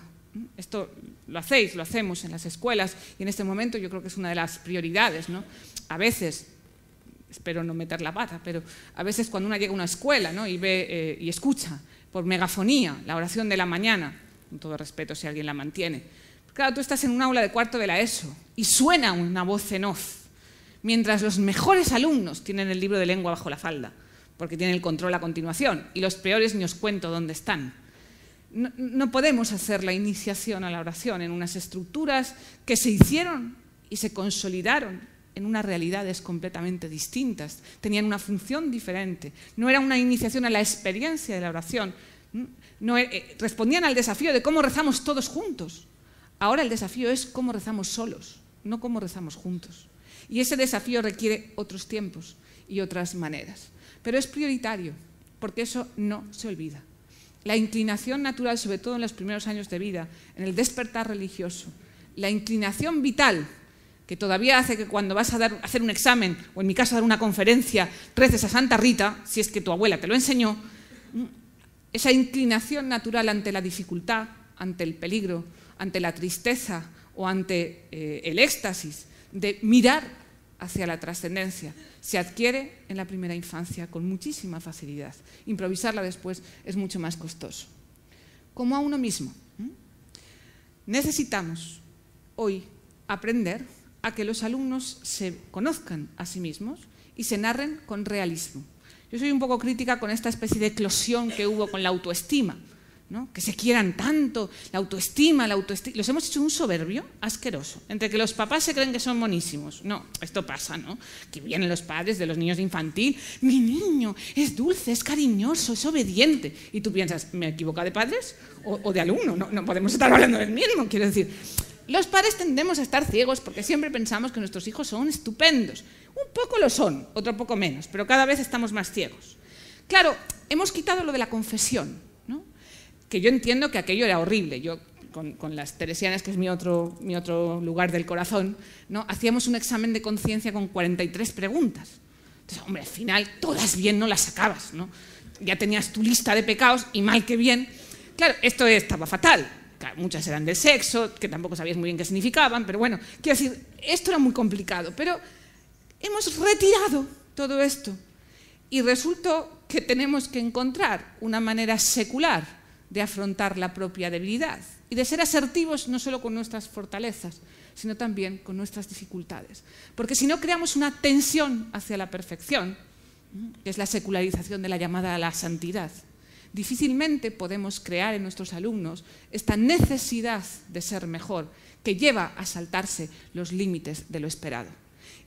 Esto lo hacemos en las escuelas y en este momento yo creo que es una de las prioridades, ¿no? A veces, espero no meter la pata, pero a veces cuando uno llega a una escuela, ¿no? y ve y escucha por megafonía la oración de la mañana, con todo respeto si alguien la mantiene, claro, tú estás en un aula de cuarto de la ESO y suena una voz en off, mientras los mejores alumnos tienen el libro de lengua bajo la falda, porque tienen el control a continuación, y los peores ni os cuento dónde están. No podemos hacer la iniciación a la oración en unas estructuras que se hicieron y se consolidaron en unas realidades completamente distintas, tenían una función diferente, no era una iniciación a la experiencia de la oración, respondían al desafío de cómo rezamos todos juntos. Ahora el desafío es cómo rezamos solos, no cómo rezamos juntos. Y ese desafío requiere otros tiempos y otras maneras. Pero es prioritario, porque eso no se olvida. La inclinación natural, sobre todo en los primeros años de vida, en el despertar religioso, la inclinación vital que todavía hace que cuando vas a hacer un examen, o en mi caso a dar una conferencia, reces a Santa Rita, si es que tu abuela te lo enseñó, esa inclinación natural ante la dificultad, ante el peligro, ante la tristeza o ante el éxtasis de mirar hacia la trascendencia, se adquiere en la primera infancia con muchísima facilidad. Improvisarla después es mucho más costoso. Como a uno mismo. Necesitamos hoy aprender a que los alumnos se conozcan a sí mismos y se narren con realismo. Yo soy un poco crítica con esta especie de eclosión que hubo con la autoestima, ¿no? Que se quieran tanto, la autoestima. Los hemos hecho un soberbio asqueroso, entre que los papás se creen que son monísimos. No, esto pasa, ¿no? Que vienen los padres de los niños de infantil, mi niño es dulce, es cariñoso, es obediente. Y tú piensas, ¿me he equivocado de padres o de alumno? No podemos estar hablando del mismo, quiero decir. Los padres tendemos a estar ciegos porque siempre pensamos que nuestros hijos son estupendos. Un poco lo son, otro poco menos, pero cada vez estamos más ciegos. Claro, hemos quitado lo de la confesión, ¿no? Que yo entiendo que aquello era horrible. Yo, con las teresianas, que es mi otro lugar del corazón, ¿no? Hacíamos un examen de conciencia con 43 preguntas. Entonces, hombre, al final todas bien no las sacabas, ¿no? Ya tenías tu lista de pecados y mal que bien. Claro, esto estaba fatal. Muchas eran del sexo, que tampoco sabías muy bien qué significaban, pero bueno, quiero decir, esto era muy complicado. Pero hemos retirado todo esto y resultó que tenemos que encontrar una manera secular de afrontar la propia debilidad y de ser asertivos no solo con nuestras fortalezas, sino también con nuestras dificultades. Porque si no creamos una tensión hacia la perfección, que es la secularización de la llamada a la santidad, difícilmente podemos crear en nuestros alumnos esta necesidad de ser mejor, que lleva a saltarse los límites de lo esperado.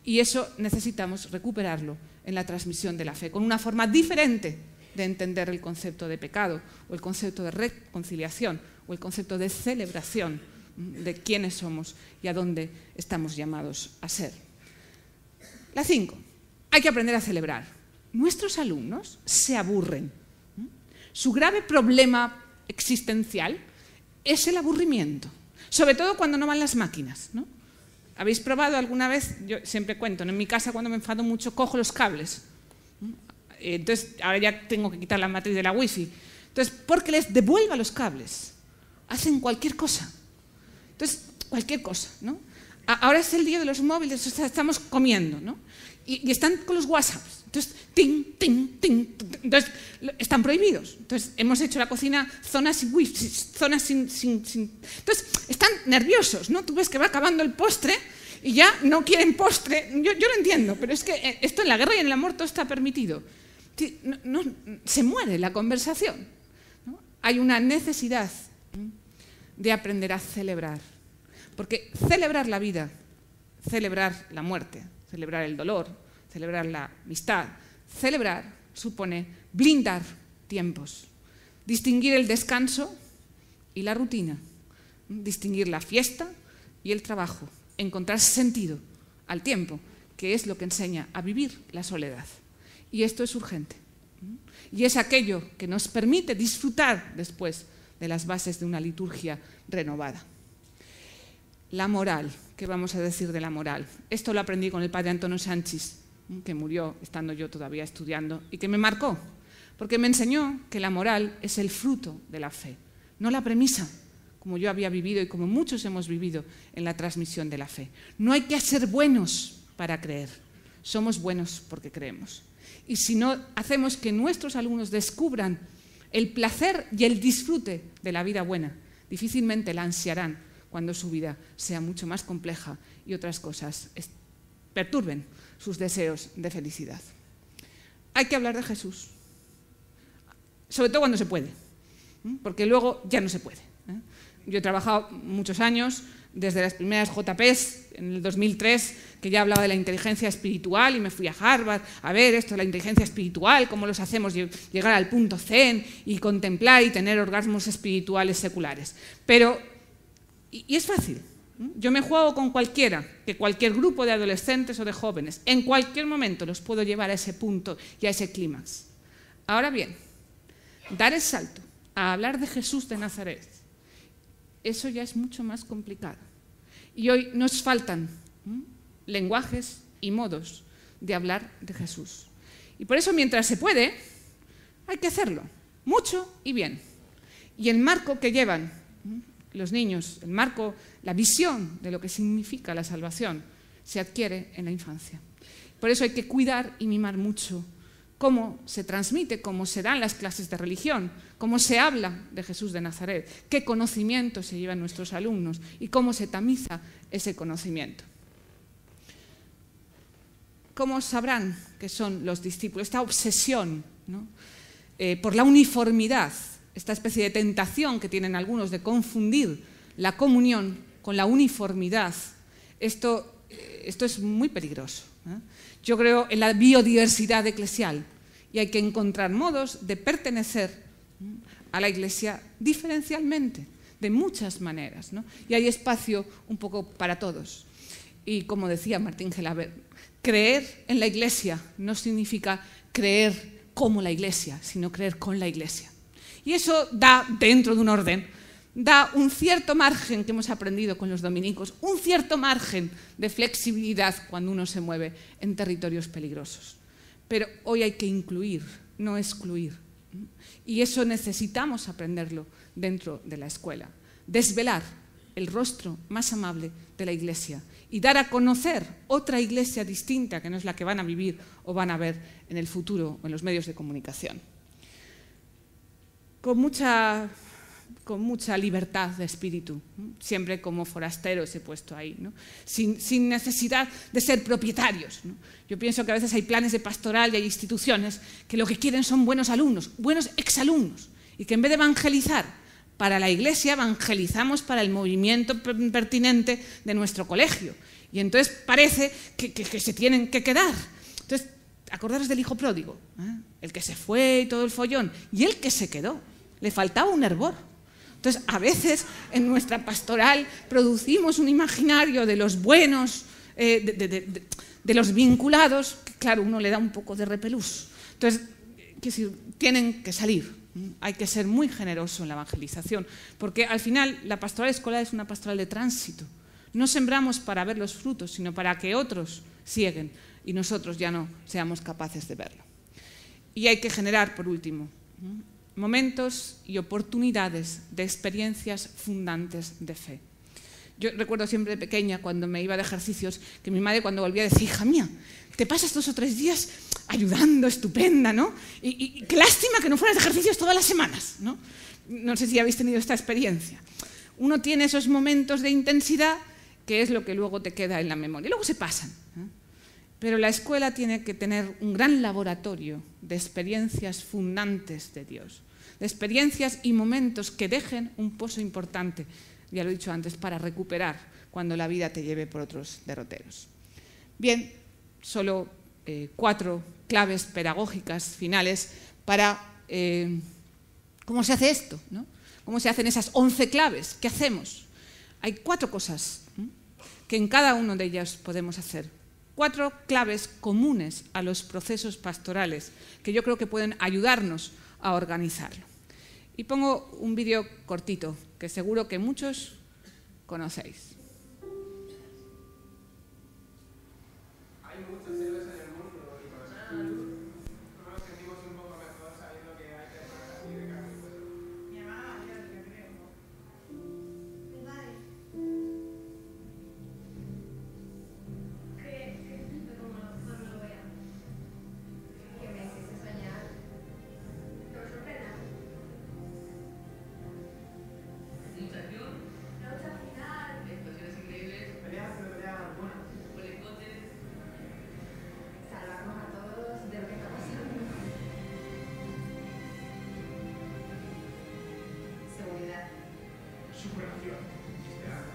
Y eso necesitamos recuperarlo en la transmisión de la fe, con una forma diferente de entender el concepto de pecado, o el concepto de reconciliación, o el concepto de celebración de quiénes somos y a dónde estamos llamados a ser. La 5. Hay que aprender a celebrar. Nuestros alumnos se aburren. Su grave problema existencial es el aburrimiento, sobre todo cuando no van las máquinas, ¿no? ¿Habéis probado alguna vez? Yo siempre cuento, en mi casa cuando me enfado mucho cojo los cables. Entonces, ahora ya tengo que quitar la matriz de la wifi. Entonces, porque les devuelva los cables, hacen cualquier cosa. Entonces, cualquier cosa, ¿no? Ahora es el día de los móviles, o sea, estamos comiendo, ¿no? Y están con los WhatsApps. Entonces, ting, ting, ting. Entonces, están prohibidos. Entonces, hemos hecho la cocina zonas sin wifi, zonas sin... Entonces, están nerviosos, ¿no? Tú ves que va acabando el postre y ya no quieren postre. Yo lo entiendo, pero es que esto en la guerra y en el amor todo está permitido. Se muere la conversación, ¿no? Hay una necesidad de aprender a celebrar. Porque celebrar la vida, celebrar la muerte, celebrar el dolor, celebrar la amistad, celebrar supone blindar tiempos, distinguir el descanso y la rutina, distinguir la fiesta y el trabajo, encontrar sentido al tiempo, que es lo que enseña a vivir la soledad. Y esto es urgente. Y es aquello que nos permite disfrutar después de las bases de una liturgia renovada. La moral, ¿qué vamos a decir de la moral? Esto lo aprendí con el padre Antonio Sánchez, que murió estando yo todavía estudiando, y que me marcó, porque me enseñó que la moral es el fruto de la fe, no la premisa, como yo había vivido y como muchos hemos vivido en la transmisión de la fe. No hay que ser buenos para creer, somos buenos porque creemos. Y si no hacemos que nuestros alumnos descubran el placer y el disfrute de la vida buena, difícilmente la ansiarán cuando su vida sea mucho más compleja y otras cosas perturben sus deseos de felicidad. Hay que hablar de Jesús, sobre todo cuando se puede, porque luego ya no se puede. Yo he trabajado muchos años, desde las primeras JPs, en el 2003, que ya hablaba de la inteligencia espiritual, y me fui a Harvard a ver esto de la inteligencia espiritual, cómo los hacemos llegar al punto zen y contemplar y tener orgasmos espirituales seculares. Y es fácil. Yo me juego con cualquiera, que cualquier grupo de adolescentes o de jóvenes, en cualquier momento los puedo llevar a ese punto y a ese clímax. Ahora bien, dar el salto a hablar de Jesús de Nazaret, eso ya es mucho más complicado. Y hoy nos faltan lenguajes y modos de hablar de Jesús. Y por eso, mientras se puede, hay que hacerlo, mucho y bien. Y el marco que llevan los niños, el marco, la visión de lo que significa la salvación, se adquiere en la infancia. Por eso hay que cuidar y mimar mucho cómo se transmite, cómo se dan las clases de religión, cómo se habla de Jesús de Nazaret, qué conocimiento se llevan nuestros alumnos y cómo se tamiza ese conocimiento. ¿Cómo sabrán que son los discípulos? Esta obsesión, ¿no?, por la uniformidad, esta especie de tentación que tienen algunos de confundir la comunión con la uniformidad, esto es muy peligroso, ¿eh? Yo creo en la biodiversidad eclesial y hay que encontrar modos de pertenecer a la Iglesia diferencialmente, de muchas maneras, ¿no? Y hay espacio un poco para todos. Y como decía Martín Gelabert, creer en la Iglesia no significa creer como la Iglesia, sino creer con la Iglesia. Y eso da, dentro de un orden, da un cierto margen que hemos aprendido con los dominicos, un cierto margen de flexibilidad cuando uno se mueve en territorios peligrosos. Pero hoy hay que incluir, no excluir. Y eso necesitamos aprenderlo dentro de la escuela. Desvelar el rostro más amable de la Iglesia y dar a conocer otra Iglesia distinta que no es la que van a vivir o van a ver en el futuro o en los medios de comunicación. Con mucha libertad de espíritu, ¿no? Siempre como forasteros he puesto ahí, ¿no? Sin necesidad de ser propietarios, ¿no? Yo pienso que a veces hay planes de pastoral y hay instituciones que lo que quieren son buenos alumnos, buenos exalumnos, y que en vez de evangelizar para la Iglesia, evangelizamos para el movimiento pertinente de nuestro colegio. Y entonces parece que se tienen que quedar. Entonces, acordaros del hijo pródigo, ¿eh? El que se fue y todo el follón, y el que se quedó. Le faltaba un hervor. Entonces, a veces en nuestra pastoral producimos un imaginario de los buenos, de los vinculados, que claro, uno le da un poco de repelús. Entonces, tienen que salir. Hay que ser muy generoso en la evangelización, porque al final la pastoral escolar es una pastoral de tránsito. No sembramos para ver los frutos, sino para que otros sieguen y nosotros ya no seamos capaces de verlo. Y hay que generar, por último, momentos y oportunidades de experiencias fundantes de fe. Yo recuerdo siempre de pequeña, cuando me iba de ejercicios, que mi madre cuando volvía decía: hija mía, te pasas 2 o 3 días ayudando, estupenda, ¿no? Y qué lástima que no fueras de ejercicios todas las semanas, ¿no? No sé si habéis tenido esta experiencia. Uno tiene esos momentos de intensidad que es lo que luego te queda en la memoria. Y luego se pasan, ¿eh? Pero la escuela tiene que tener un gran laboratorio de experiencias fundantes de Dios, de experiencias y momentos que dejen un pozo importante, ya lo he dicho antes, para recuperar cuando la vida te lleve por otros derroteros. Bien, solo 4 claves pedagógicas finales para cómo se hace esto, ¿no? ¿Cómo se hacen esas 11 claves? ¿Qué hacemos? Hay 4 cosas que en cada uno de ellas podemos hacer. 4 claves comunes a los procesos pastorales que yo creo que pueden ayudarnos a organizarlo. Y pongo un vídeo cortito que seguro que muchos conocéis. Hay muchos héroes en el mundo y con esa luz no nos sentimos un poco mejor sabiendo que hay personas así de carne y hueso. Mi hermana María, yo creo. Mi madre. ¿Qué siento cuando lo vea? Que me hiciste soñar. ¿Te lo sorprenda? Sensación, La lucha final. expresiones increíbles, Peleas algunas. policotes. Salvarnos a todos de lo que está pasando. Seguridad. Superación. Esperanza.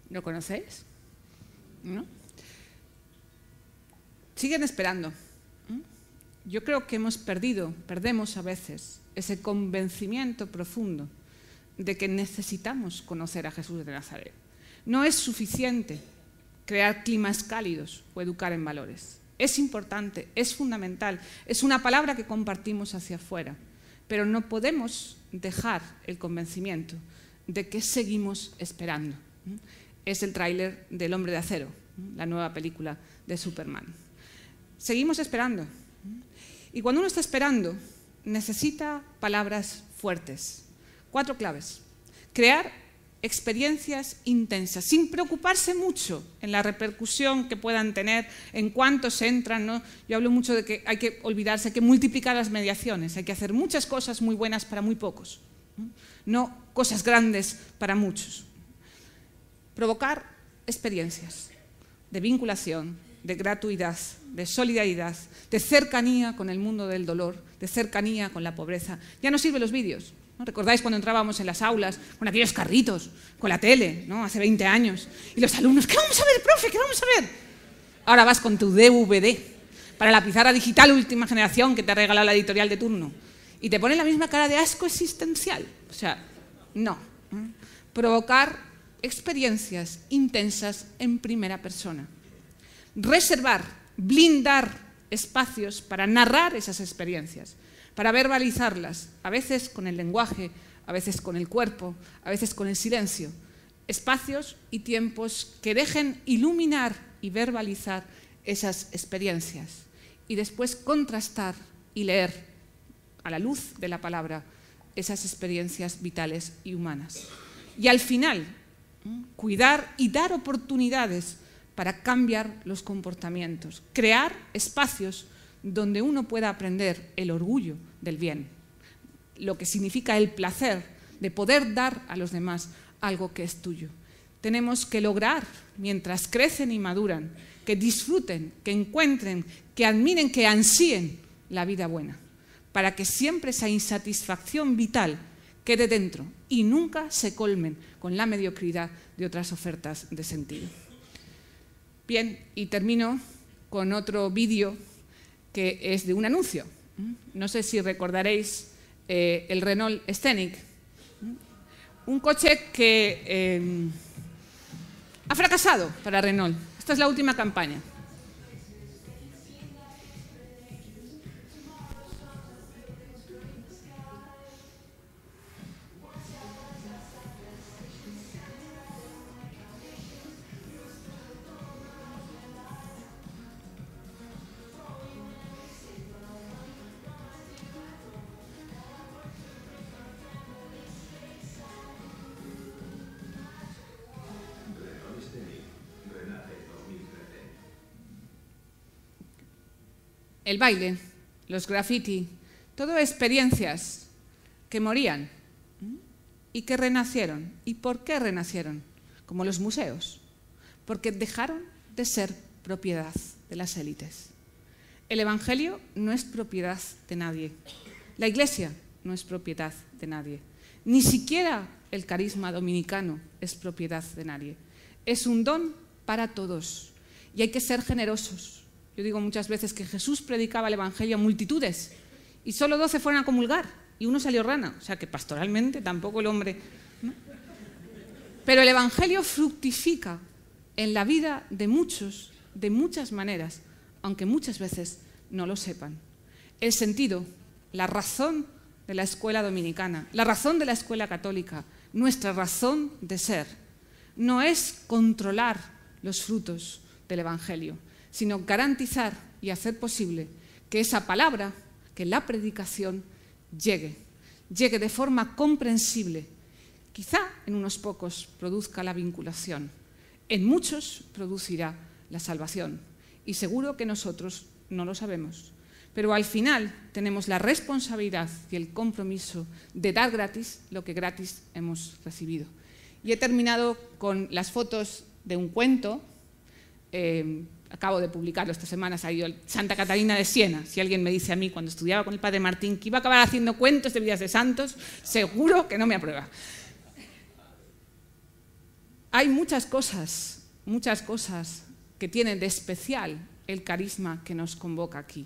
¿Lo conocéis? ¿No? Siguen esperando. Yo creo que perdemos a veces ese convencimiento profundo de que necesitamos conocer a Jesús de Nazaret. No es suficiente crear climas cálidos o educar en valores. Es importante, es fundamental, es una palabra que compartimos hacia afuera, pero no podemos dejar el convencimiento de que seguimos esperando. Es el tráiler del Hombre de Acero, la nueva película de Superman. Seguimos esperando. Y cuando uno está esperando, necesita palabras fuertes. 4 claves. Crear experiencias intensas, sin preocuparse mucho en la repercusión que puedan tener, en cuántos entran, ¿no? Yo hablo mucho de que hay que olvidarse, hay que multiplicar las mediaciones, hay que hacer muchas cosas muy buenas para muy pocos, no cosas grandes para muchos. Provocar experiencias de vinculación, de gratuidad, de solidaridad, de cercanía con el mundo del dolor, de cercanía con la pobreza. Ya no sirven los vídeos, ¿no? ¿Recordáis cuando entrábamos en las aulas con aquellos carritos, con la tele, ¿no? Hace 20 años? Y los alumnos, ¿qué vamos a ver, profe? ¿Qué vamos a ver? Ahora vas con tu DVD para la pizarra digital última generación que te ha regalado la editorial de turno y te pone la misma cara de asco existencial. O sea, no. Provocar experiencias intensas en primera persona. Reservar, blindar espacios para narrar esas experiencias, para verbalizarlas, a veces con el lenguaje, a veces con el cuerpo, a veces con el silencio. Espacios y tiempos que dejen iluminar y verbalizar esas experiencias y después contrastar y leer a la luz de la palabra esas experiencias vitales y humanas. Y al final, cuidar y dar oportunidades para cambiar los comportamientos, crear espacios donde uno pueda aprender el orgullo del bien, lo que significa el placer de poder dar a los demás algo que es tuyo. Tenemos que lograr, mientras crecen y maduran, que disfruten, que encuentren, que admiren, que ansíen la vida buena, para que siempre esa insatisfacción vital quede dentro y nunca se colmen con la mediocridad de otras ofertas de sentido. Bien, y termino con otro vídeo que es de un anuncio. No sé si recordaréis el Renault Scenic, un coche que ha fracasado para Renault. Esta es la última campaña. El baile, los graffiti, todo experiencias que morían y que renacieron. ¿Y por qué renacieron? Como los museos, porque dejaron de ser propiedad de las élites. El Evangelio no es propiedad de nadie. La Iglesia no es propiedad de nadie. Ni siquiera el carisma dominicano es propiedad de nadie. Es un don para todos y hay que ser generosos. Yo digo muchas veces que Jesús predicaba el Evangelio a multitudes y solo 12 fueron a comulgar y uno salió rana. O sea que pastoralmente tampoco el hombre, ¿no? Pero el Evangelio fructifica en la vida de muchos, de muchas maneras, aunque muchas veces no lo sepan. El sentido, la razón de la escuela dominicana, la razón de la escuela católica, nuestra razón de ser, no es controlar los frutos del Evangelio, sino garantizar y hacer posible que esa palabra, que la predicación llegue de forma comprensible. Quizá en unos pocos produzca la vinculación, en muchos producirá la salvación y seguro que nosotros no lo sabemos. Pero al final tenemos la responsabilidad y el compromiso de dar gratis lo que gratis hemos recibido. Y he terminado con las fotos de un cuento. Acabo de publicarlo esta semana, salió Santa Catalina de Siena. Si alguien me dice a mí cuando estudiaba con el padre Martín que iba a acabar haciendo cuentos de vidas de santos, seguro que no me aprueba. Hay muchas cosas que tienen de especial el carisma que nos convoca aquí.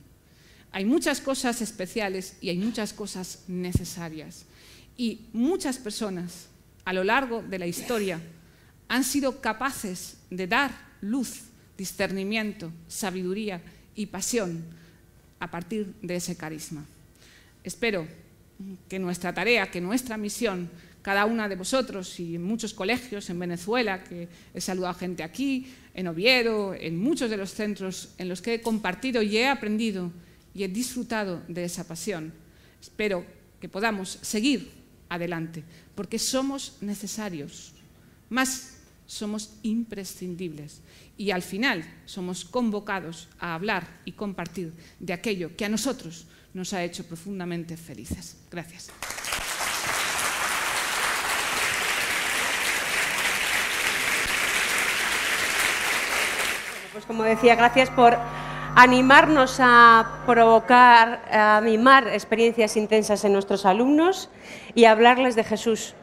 Hay muchas cosas especiales y hay muchas cosas necesarias. Y muchas personas a lo largo de la historia han sido capaces de dar luz, discernimiento, sabiduría y pasión a partir de ese carisma. Espero que nuestra tarea, que nuestra misión, cada una de vosotros y en muchos colegios en Venezuela, que he saludado a gente aquí, en Oviedo, en muchos de los centros en los que he compartido y he aprendido y he disfrutado de esa pasión. Espero que podamos seguir adelante, porque somos necesarios, más somos imprescindibles y al final somos convocados a hablar y compartir de aquello que a nosotros nos ha hecho profundamente felices. Gracias. Pues como decía, gracias por animarnos a provocar, a mimar experiencias intensas en nuestros alumnos y a hablarles de Jesús.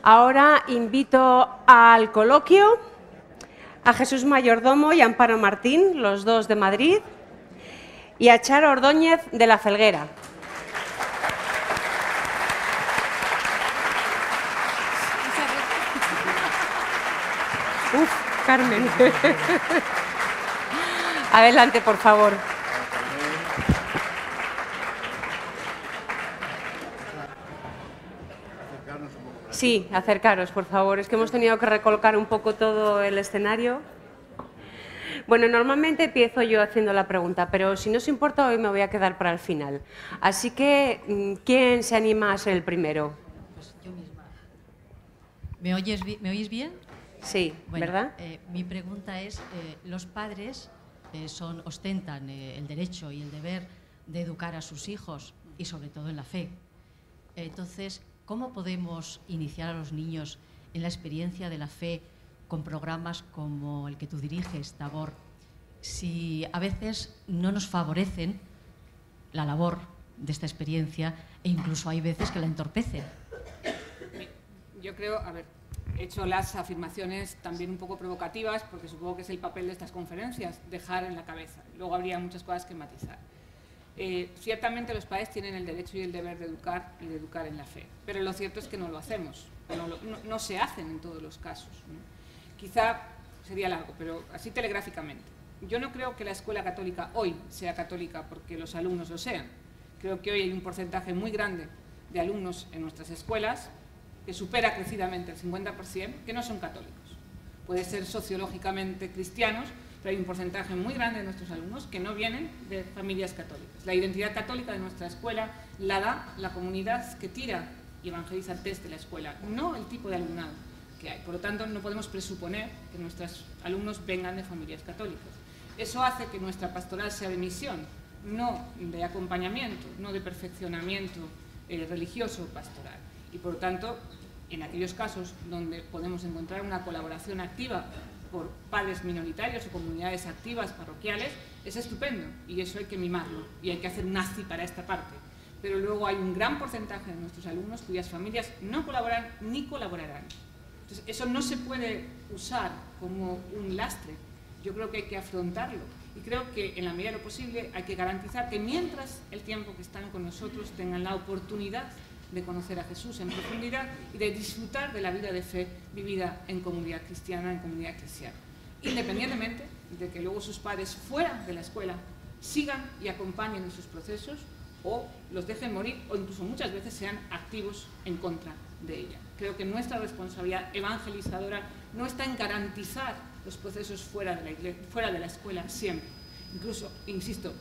Ahora invito al coloquio a Jesús Mayordomo y Amparo Martín, los dos de Madrid, y a Charo Ordóñez de La Felguera. Uf, Carmen. Adelante, por favor. Sí, acercaros, por favor. Es que hemos tenido que recolocar un poco todo el escenario. Bueno, normalmente empiezo yo haciendo la pregunta, pero si no os importa, hoy me voy a quedar para el final. Así que, ¿quién se anima a ser el primero? Pues yo misma. ¿Me oís bien? Sí, bueno, ¿verdad? Mi pregunta es, los padres ostentan el derecho y el deber de educar a sus hijos y sobre todo en la fe. Entonces, ¿cómo podemos iniciar a los niños en la experiencia de la fe con programas como el que tú diriges, Tabor, si a veces no nos favorecen la labor de esta experiencia e incluso hay veces que la entorpecen? Yo creo, a ver, he hecho las afirmaciones también un poco provocativas porque supongo que es el papel de estas conferencias, dejar en la cabeza. Luego habría muchas cosas que matizar. Ciertamente los padres tienen el derecho y el deber de educar y de educar en la fe, pero lo cierto es que no lo hacemos, no se hacen en todos los casos, ¿no? Quizá sería largo, pero así telegráficamente. Yo no creo que la escuela católica hoy sea católica porque los alumnos lo sean. Creo que hoy hay un porcentaje muy grande de alumnos en nuestras escuelas que supera crecidamente el 50%, que no son católicos. Puede ser sociológicamente cristianos, pero hay un porcentaje muy grande de nuestros alumnos que no vienen de familias católicas. La identidad católica de nuestra escuela la da la comunidad que tira y evangeliza desde la escuela, no el tipo de alumnado que hay. Por lo tanto, no podemos presuponer que nuestros alumnos vengan de familias católicas. Eso hace que nuestra pastoral sea de misión, no de acompañamiento, no de perfeccionamiento religioso pastoral. Y por lo tanto, en aquellos casos donde podemos encontrar una colaboración activa por padres minoritarios o comunidades activas parroquiales, es estupendo y eso hay que mimarlo y hay que hacer un ACI para esta parte. Pero luego hay un gran porcentaje de nuestros alumnos cuyas familias no colaboran ni colaborarán. Entonces, eso no se puede usar como un lastre. Yo creo que hay que afrontarlo y creo que en la medida de lo posible hay que garantizar que mientras el tiempo que están con nosotros tengan la oportunidad de conocer a Jesús en profundidad y de disfrutar de la vida de fe vivida en comunidad cristiana, en comunidad eclesial. Independientemente de que luego sus padres fuera de la escuela sigan y acompañen en sus procesos o los dejen morir o incluso muchas veces sean activos en contra de ella. Creo que nuestra responsabilidad evangelizadora no está en garantizar los procesos fuera de la iglesia, fuera de la escuela siempre. Incluso, insisto,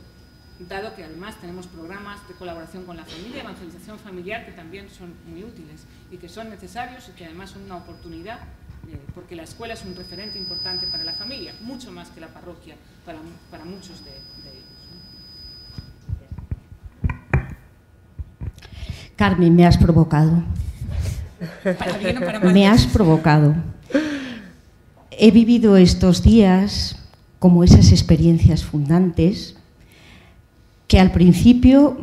dado que además tenemos programas de colaboración con la familia, evangelización familiar, que también son muy útiles y que son necesarios y que además son una oportunidad, porque la escuela es un referente importante para la familia, mucho más que la parroquia para muchos de ellos, ¿no? Carmen, me has provocado. Para bien o para mal. Me has provocado. He vivido estos días como esas experiencias fundantes que al principio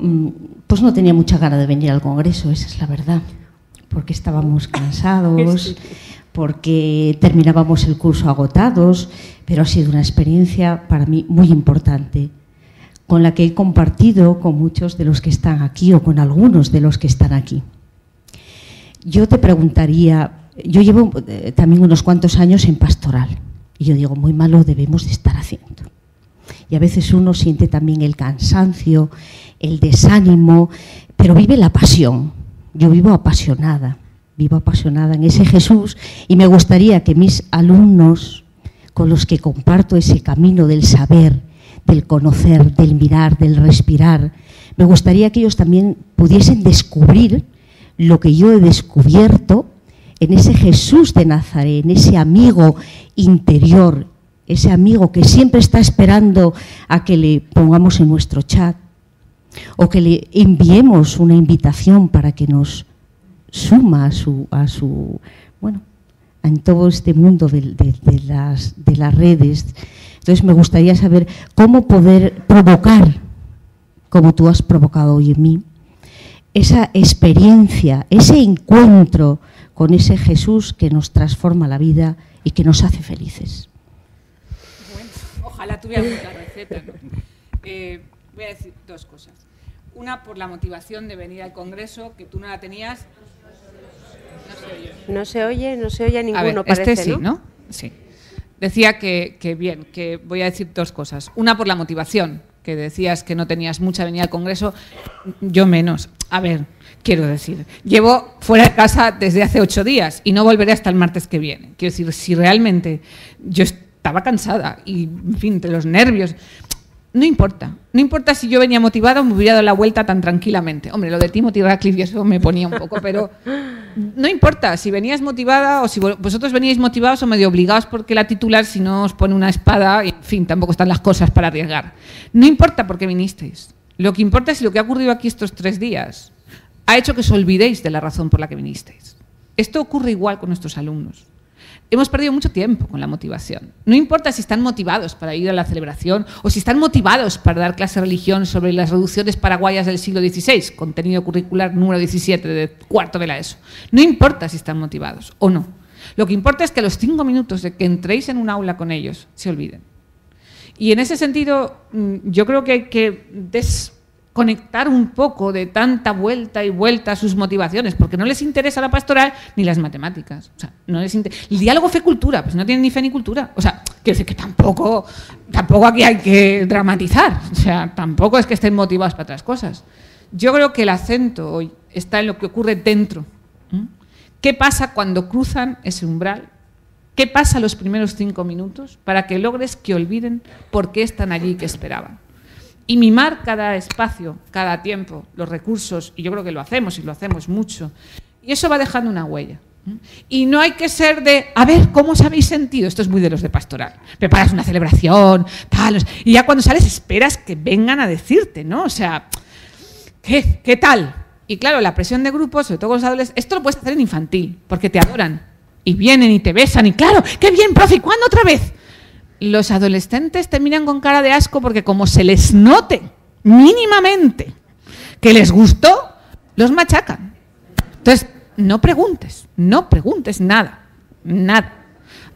pues no tenía mucha gana de venir al Congreso, esa es la verdad, porque estábamos cansados, porque terminábamos el curso agotados, pero ha sido una experiencia para mí muy importante, con la que he compartido con muchos de los que están aquí o con algunos de los que están aquí. Yo te preguntaría, yo llevo también unos cuantos años en pastoral y yo digo, muy malo debemos de estar haciendo. Y a veces uno siente también el cansancio, el desánimo, pero vive la pasión. Yo vivo apasionada en ese Jesús, y me gustaría que mis alumnos, con los que comparto ese camino del saber, del conocer, del mirar, del respirar, me gustaría que ellos también pudiesen descubrir lo que yo he descubierto en ese Jesús de Nazaret, en ese amigo interior, ese amigo que siempre está esperando a que le pongamos en nuestro chat o que le enviemos una invitación para que nos suma en todo este mundo de las redes. Entonces me gustaría saber cómo poder provocar, como tú has provocado hoy en mí, esa experiencia, ese encuentro con ese Jesús que nos transforma la vida y que nos hace felices. Bueno, ojalá tuviéramos la receta, ¿no? Voy a decir dos cosas. Una, por la motivación de venir al Congreso, que tú no la tenías. No se oye a ninguno, a ver, parece, sí, ¿no? Sí. Decía que voy a decir dos cosas. Una, por la motivación, que decías que no tenías mucha venida al Congreso, yo menos. A ver, quiero decir, llevo fuera de casa desde hace 8 días y no volveré hasta el martes que viene. Quiero decir, si realmente yo estaba cansada y, en fin, entre los nervios, no importa si yo venía motivada o me hubiera dado la vuelta tan tranquilamente. Hombre, lo de Timothy Radcliffe y eso me ponía un poco, pero no importa si venías motivada o si vosotros veníais motivados o medio obligados porque la titular, si no os pone una espada, y, en fin, tampoco están las cosas para arriesgar. No importa por qué vinisteis. Lo que importa es si lo que ha ocurrido aquí estos 3 días ha hecho que os olvidéis de la razón por la que vinisteis. Esto ocurre igual con nuestros alumnos. Hemos perdido mucho tiempo con la motivación. No importa si están motivados para ir a la celebración o si están motivados para dar clase de religión sobre las reducciones paraguayas del siglo XVI, contenido curricular número 17 de cuarto de la ESO. No importa si están motivados o no. Lo que importa es que a los 5 minutos de que entréis en un aula con ellos se olviden. Y en ese sentido, yo creo que hay que desconectar un poco de tanta vuelta y vuelta a sus motivaciones, porque no les interesa la pastoral ni las matemáticas. O sea, no les el diálogo fe-cultura, pues no tienen ni fe ni cultura. O sea, quiero decir que tampoco aquí hay que dramatizar. O sea, tampoco es que estén motivados para otras cosas. Yo creo que el acento hoy está en lo que ocurre dentro. ¿Qué pasa cuando cruzan ese umbral? ¿Qué pasa los primeros 5 minutos para que logres que olviden por qué están allí y qué esperaban? Y mimar cada espacio, cada tiempo, los recursos, y yo creo que lo hacemos, y lo hacemos mucho. Y eso va dejando una huella. Y no hay que ser de, a ver, ¿cómo os habéis sentido? Esto es muy de los de pastoral. Preparas una celebración, tal, y ya cuando sales esperas que vengan a decirte, ¿no? O sea, ¿qué tal? Y claro, la presión de grupos, sobre todo con los adolescentes, esto lo puedes hacer en infantil, porque te adoran, y vienen y te besan, y claro, ¡qué bien, profe! ¿Cuándo otra vez? Los adolescentes te miran con cara de asco porque como se les note mínimamente que les gustó, los machacan. Entonces, no preguntes nada.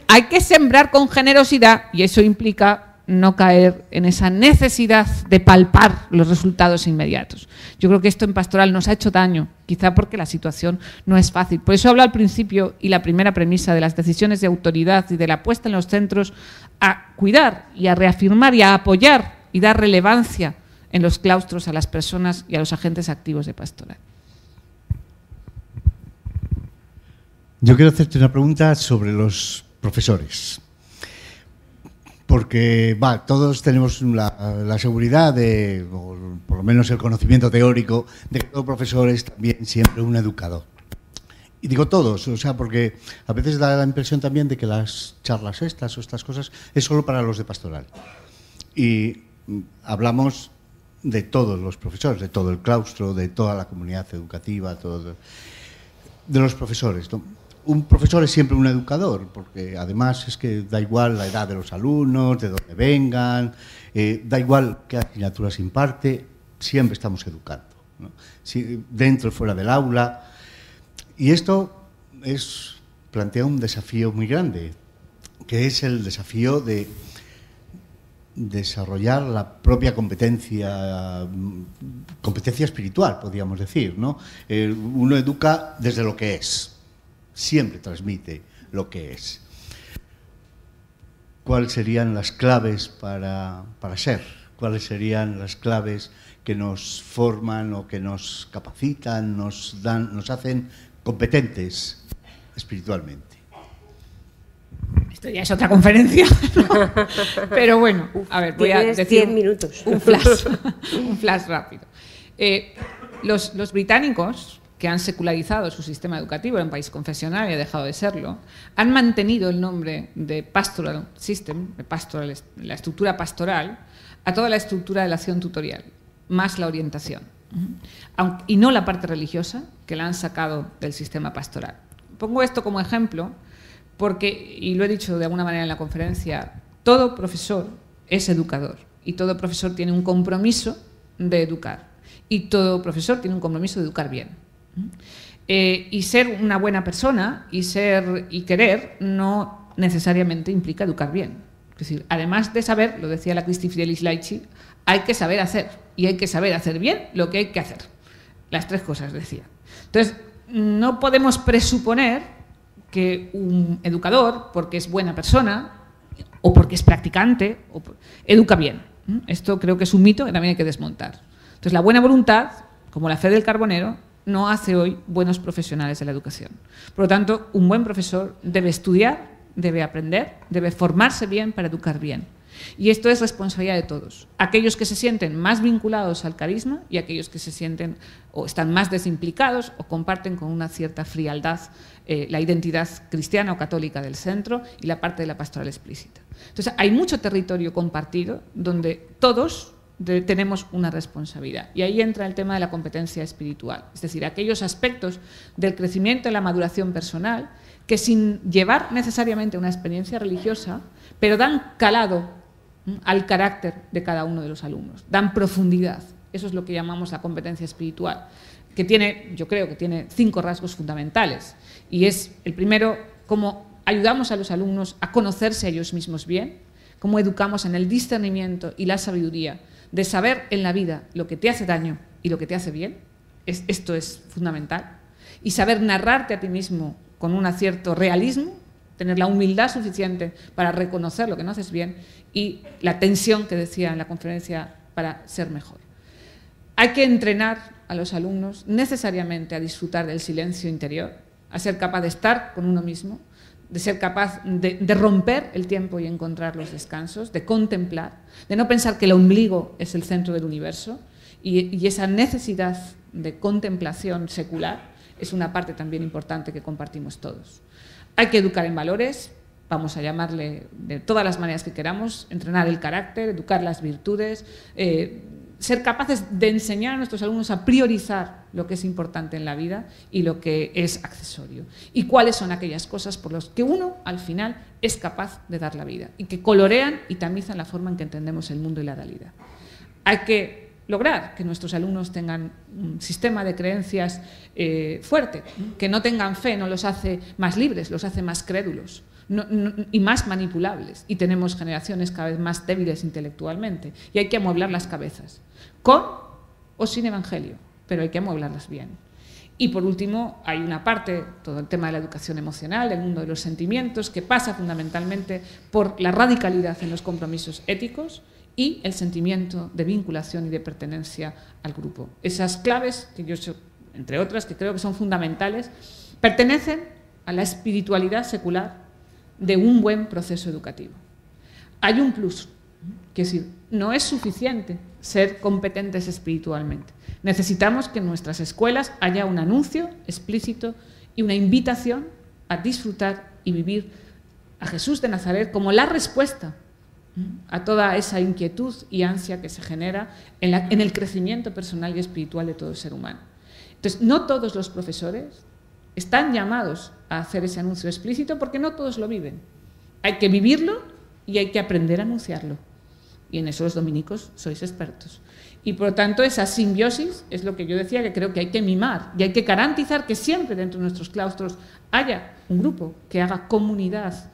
Hay que sembrar con generosidad y eso implica no caer en esa necesidad de palpar los resultados inmediatos. Yo creo que esto en pastoral nos ha hecho daño, quizá porque la situación no es fácil. Por eso hablo al principio y la primera premisa de las decisiones de autoridad y de la puesta en los centros a cuidar y a reafirmar y a apoyar y dar relevancia en los claustros a las personas y a los agentes activos de pastoral. Yo quiero hacerte una pregunta sobre los profesores. Porque todos tenemos la seguridad o por lo menos el conocimiento teórico, de que todo profesor es también siempre un educador. Y digo todos, o sea, porque a veces da la impresión también de que las charlas estas o estas cosas es solo para los de pastoral. Y hablamos de todos los profesores, de todo el claustro, de toda la comunidad educativa, de los profesores, ¿no? Un profesor es siempre un educador, porque además es que da igual la edad de los alumnos, de dónde vengan, da igual qué asignaturas imparte, siempre estamos educando, ¿no? Dentro y fuera del aula. Y esto plantea un desafío muy grande, que es el desafío de desarrollar la propia competencia espiritual, podríamos decir, ¿no? Uno educa desde lo que es. Siempre transmite lo que es. ¿Cuáles serían las claves para ser? ¿Cuáles serían las claves que nos forman o que nos capacitan, nos hacen competentes espiritualmente. Esto ya es otra conferencia, ¿no? Pero bueno, a ver, voy a decir 10 minutos. un flash rápido. Los británicos, que han secularizado su sistema educativo, era un país confesional y ha dejado de serlo, han mantenido el nombre de pastoral system, la estructura pastoral, a toda la estructura de la acción tutorial, más la orientación, y no la parte religiosa, que la han sacado del sistema pastoral. Pongo esto como ejemplo porque, y lo he dicho de alguna manera en la conferencia, todo profesor es educador y todo profesor tiene un compromiso de educar y todo profesor tiene un compromiso de educar bien. Y ser una buena persona y querer no necesariamente implica educar bien. Es decir, además de saber, lo decía la Christi Fidelis Laici, hay que saber hacer y hay que saber hacer bien lo que hay que hacer. Las tres cosas, decía. Entonces, no podemos presuponer que un educador, porque es buena persona o porque es practicante, educa bien. Esto creo que es un mito que también hay que desmontar. Entonces, la buena voluntad, como la fe del carbonero, no hace hoy buenos profesionales de la educación. Por lo tanto, un buen profesor debe estudiar, debe aprender, debe formarse bien para educar bien. Y esto es responsabilidad de todos. Aquellos que se sienten más vinculados al carisma y aquellos que se sienten o están más desimplicados o comparten con una cierta frialdad la identidad cristiana o católica del centro y la parte de la pastoral explícita. Entonces, hay mucho territorio compartido donde todos tenemos una responsabilidad. Y ahí entra el tema de la competencia espiritual. Es decir, aquellos aspectos del crecimiento y la maduración personal que sin llevar necesariamente una experiencia religiosa, pero dan calado al carácter de cada uno de los alumnos, dan profundidad. Eso es lo que llamamos la competencia espiritual, que tiene, yo creo que tiene 5 rasgos fundamentales. Y es el primero, cómo ayudamos a los alumnos a conocerse a ellos mismos bien, cómo educamos en el discernimiento y la sabiduría de saber en la vida lo que te hace daño y lo que te hace bien. Esto es fundamental. Y saber narrarte a ti mismo con un cierto realismo, tener la humildad suficiente para reconocer lo que no haces bien y la tensión que decía en la conferencia para ser mejor. Hay que entrenar a los alumnos necesariamente a disfrutar del silencio interior, a ser capaz de estar con uno mismo, de ser capaz de romper el tiempo y encontrar los descansos, de contemplar, de no pensar que el ombligo es el centro del universo y esa necesidad de contemplación secular es una parte también importante que compartimos todos. Hay que educar en valores, vamos a llamarle de todas las maneras que queramos, entrenar el carácter, educar las virtudes, ser capaces de enseñar a nuestros alumnos a priorizar lo que es importante en la vida y lo que es accesorio. Y cuáles son aquellas cosas por las que uno, al final, es capaz de dar la vida y que colorean y tamizan la forma en que entendemos el mundo y la realidad. Hay que lograr que nuestros alumnos tengan un sistema de creencias fuerte, que no tengan fe, no los hace más libres, los hace más crédulos y más manipulables. Y tenemos generaciones cada vez más débiles intelectualmente y hay que amueblar las cabezas, con o sin evangelio, pero hay que amueblarlas bien. Y por último, hay una parte, todo el tema de la educación emocional, del mundo de los sentimientos, que pasa fundamentalmente por la radicalidad en los compromisos éticos y el sentimiento de vinculación y de pertenencia al grupo. Esas claves, que yo, entre otras, que creo que son fundamentales, pertenecen a la espiritualidad secular de un buen proceso educativo. Hay un plus, que es decir, no es suficiente ser competentes espiritualmente. Necesitamos que en nuestras escuelas haya un anuncio explícito y una invitación a disfrutar y vivir a Jesús de Nazaret como la respuesta a toda esa inquietud y ansia que se genera en el crecimiento personal y espiritual de todo ser humano. Entonces, no todos los profesores están llamados a hacer ese anuncio explícito porque no todos lo viven. Hay que vivirlo y hay que aprender a anunciarlo. Y en eso los dominicos sois expertos. Y por lo tanto, esa simbiosis es lo que yo decía, que creo que hay que mimar y hay que garantizar que siempre dentro de nuestros claustros haya un grupo que haga comunidad,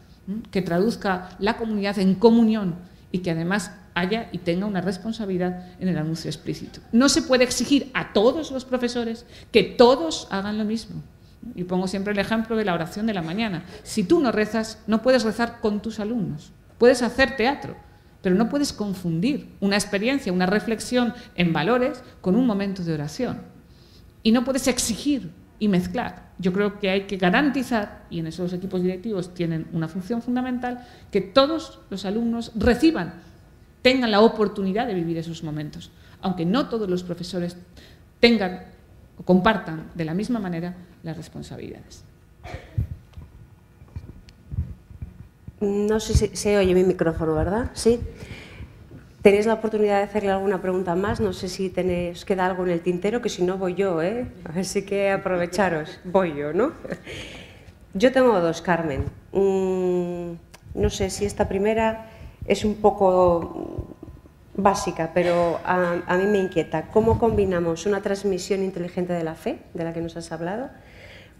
que traduzca la comunidad en comunión y que además haya y tenga una responsabilidad en el anuncio explícito. No se puede exigir a todos los profesores que todos hagan lo mismo. Y pongo siempre el ejemplo de la oración de la mañana. Si tú no rezas, no puedes rezar con tus alumnos. Puedes hacer teatro, pero no puedes confundir una experiencia, una reflexión en valores con un momento de oración. Y no puedes exigir y mezclar. Yo creo que hay que garantizar, y en eso los equipos directivos tienen una función fundamental, que todos los alumnos tengan la oportunidad de vivir esos momentos, aunque no todos los profesores tengan o compartan de la misma manera las responsabilidades. No sé si se oye mi micrófono, ¿verdad? Sí. Tenéis la oportunidad de hacerle alguna pregunta más. No sé si os queda algo en el tintero, que si no voy yo, ¿eh? Así que aprovecharos. Voy yo, ¿no? Yo tengo dos, Carmen. No sé si esta primera es un poco básica, pero a mí me inquieta. ¿Cómo combinamos una transmisión inteligente de la fe, de la que nos has hablado,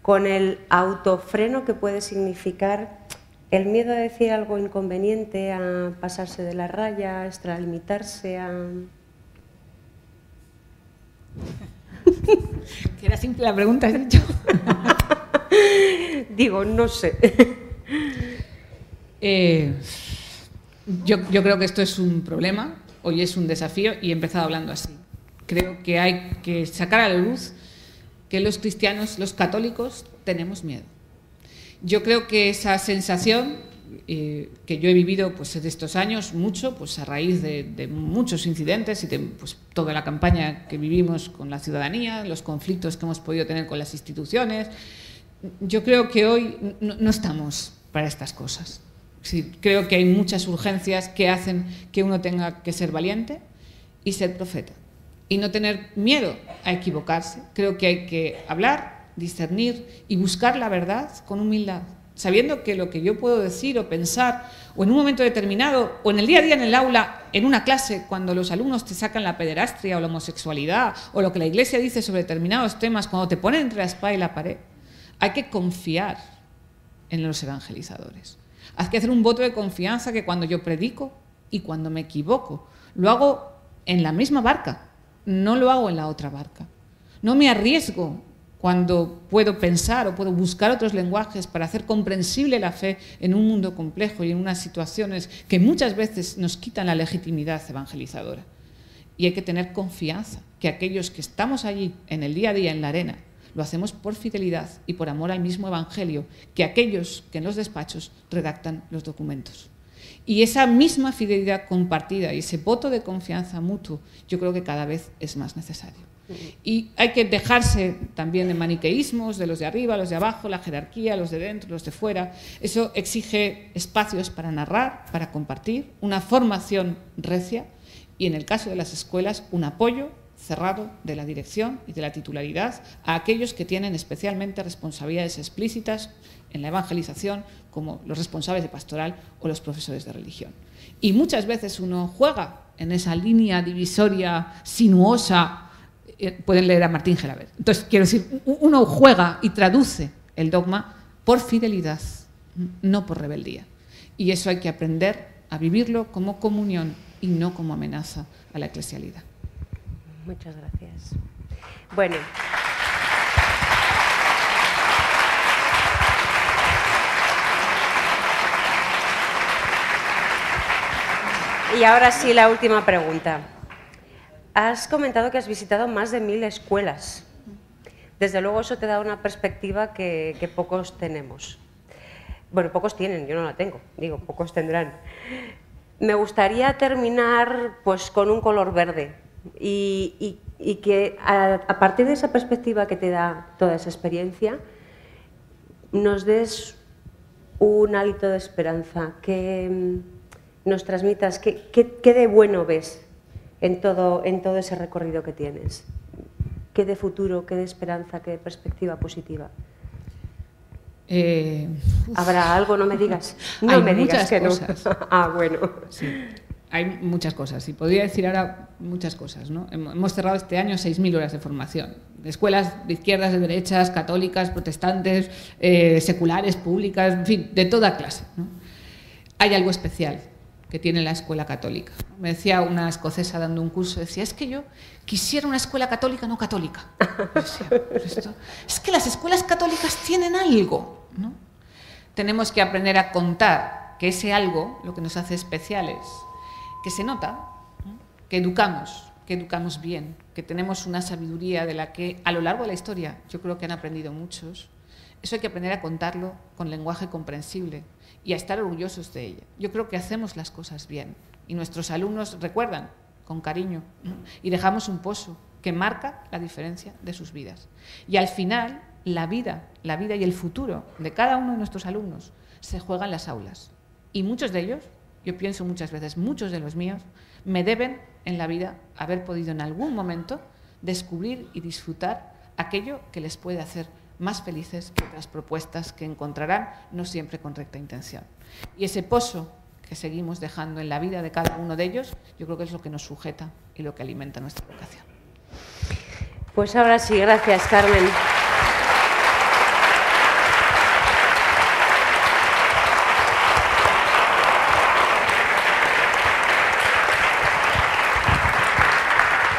con el autofreno que puede significar el miedo a decir algo inconveniente, a pasarse de la raya, a extralimitarse, a... Que era simple la pregunta, has dicho. Digo, no sé. Yo creo que esto es un problema, hoy es un desafío y he empezado hablando así. Creo que hay que sacar a la luz que los cristianos, los católicos, tenemos miedo. Yo creo que esa sensación que yo he vivido pues, de estos años mucho, pues, a raíz de muchos incidentes y de pues, toda la campaña que vivimos con la ciudadanía, los conflictos que hemos podido tener con las instituciones, yo creo que hoy no estamos para estas cosas. Sí, creo que hay muchas urgencias que hacen que uno tenga que ser valiente y ser profeta y no tener miedo a equivocarse. Creo que hay que hablar, discernir y buscar la verdad con humildad, sabiendo que lo que yo puedo decir o pensar o en un momento determinado o en el día a día en el aula, en una clase, cuando los alumnos te sacan la pederastia o la homosexualidad o lo que la Iglesia dice sobre determinados temas, cuando te ponen entre la espada y la pared, hay que confiar en los evangelizadores. Hay que hacer un voto de confianza que cuando yo predico y cuando me equivoco, lo hago en la misma barca, no lo hago en la otra barca. No me arriesgo cuando puedo pensar o puedo buscar otros lenguajes para hacer comprensible la fe en un mundo complejo y en unas situaciones que muchas veces nos quitan la legitimidad evangelizadora. Y hay que tener confianza que aquellos que estamos allí en el día a día, en la arena, lo hacemos por fidelidad y por amor al mismo evangelio que aquellos que en los despachos redactan los documentos. Y esa misma fidelidad compartida y ese voto de confianza mutuo, yo creo que cada vez es más necesario. Y hay que dejarse también de maniqueísmos, de los de arriba, los de abajo, la jerarquía, los de dentro, los de fuera. Eso exige espacios para narrar, para compartir, una formación recia y, en el caso de las escuelas, un apoyo cerrado de la dirección y de la titularidad a aquellos que tienen especialmente responsabilidades explícitas en la evangelización, como los responsables de pastoral o los profesores de religión. Y muchas veces uno juega en esa línea divisoria sinuosa. Pueden leer a Martín Gelabert. Entonces, quiero decir, uno juega y traduce el dogma por fidelidad, no por rebeldía. Y eso hay que aprender a vivirlo como comunión y no como amenaza a la eclesialidad. Muchas gracias. Bueno. Y ahora sí, la última pregunta. Has comentado que has visitado más de 1000 escuelas. Desde luego eso te da una perspectiva que pocos tenemos. Bueno, pocos tienen, yo no la tengo, digo, pocos tendrán. Me gustaría terminar pues, con un color verde y que a partir de esa perspectiva que te da toda esa experiencia, nos des un hálito de esperanza, que nos transmitas qué de bueno ves en todo ese recorrido que tienes. ¿Qué de futuro, qué de esperanza, qué de perspectiva positiva? ¿Habrá algo? No me digas. No me digas que no. Ah, bueno. Sí, hay muchas cosas. Y podría decir ahora muchas cosas, ¿no? Hemos cerrado este año 6.000 horas de formación. De escuelas de izquierdas, de derechas, católicas, protestantes, seculares, públicas, en fin, de toda clase, ¿no? Hay algo especial que tiene la escuela católica. Me decía una escocesa dando un curso, decía, es que yo quisiera una escuela católica no católica. Decía, es que las escuelas católicas tienen algo, ¿no? Tenemos que aprender a contar que ese algo, lo que nos hace especiales, que se nota, que educamos bien, que tenemos una sabiduría de la que a lo largo de la historia yo creo que han aprendido muchos. Eso hay que aprender a contarlo con lenguaje comprensible y a estar orgullosos de ella. Yo creo que hacemos las cosas bien y nuestros alumnos recuerdan con cariño, ¿no? Y dejamos un pozo que marca la diferencia de sus vidas. Y al final, la vida y el futuro de cada uno de nuestros alumnos se juega en las aulas. Y muchos de ellos, yo pienso muchas veces, muchos de los míos, me deben en la vida haber podido en algún momento descubrir y disfrutar aquello que les puede hacer más felices que otras propuestas que encontrarán no siempre con recta intención. Y ese pozo que seguimos dejando en la vida de cada uno de ellos, yo creo que es lo que nos sujeta y lo que alimenta nuestra vocación. Pues ahora sí, gracias, Carmen.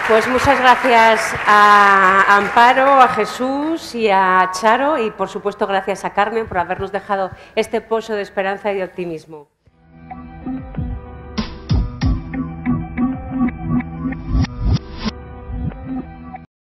Pues muchas gracias a Amparo, a Jesús y a Charo y por supuesto gracias a Carmen por habernos dejado este pozo de esperanza y de optimismo.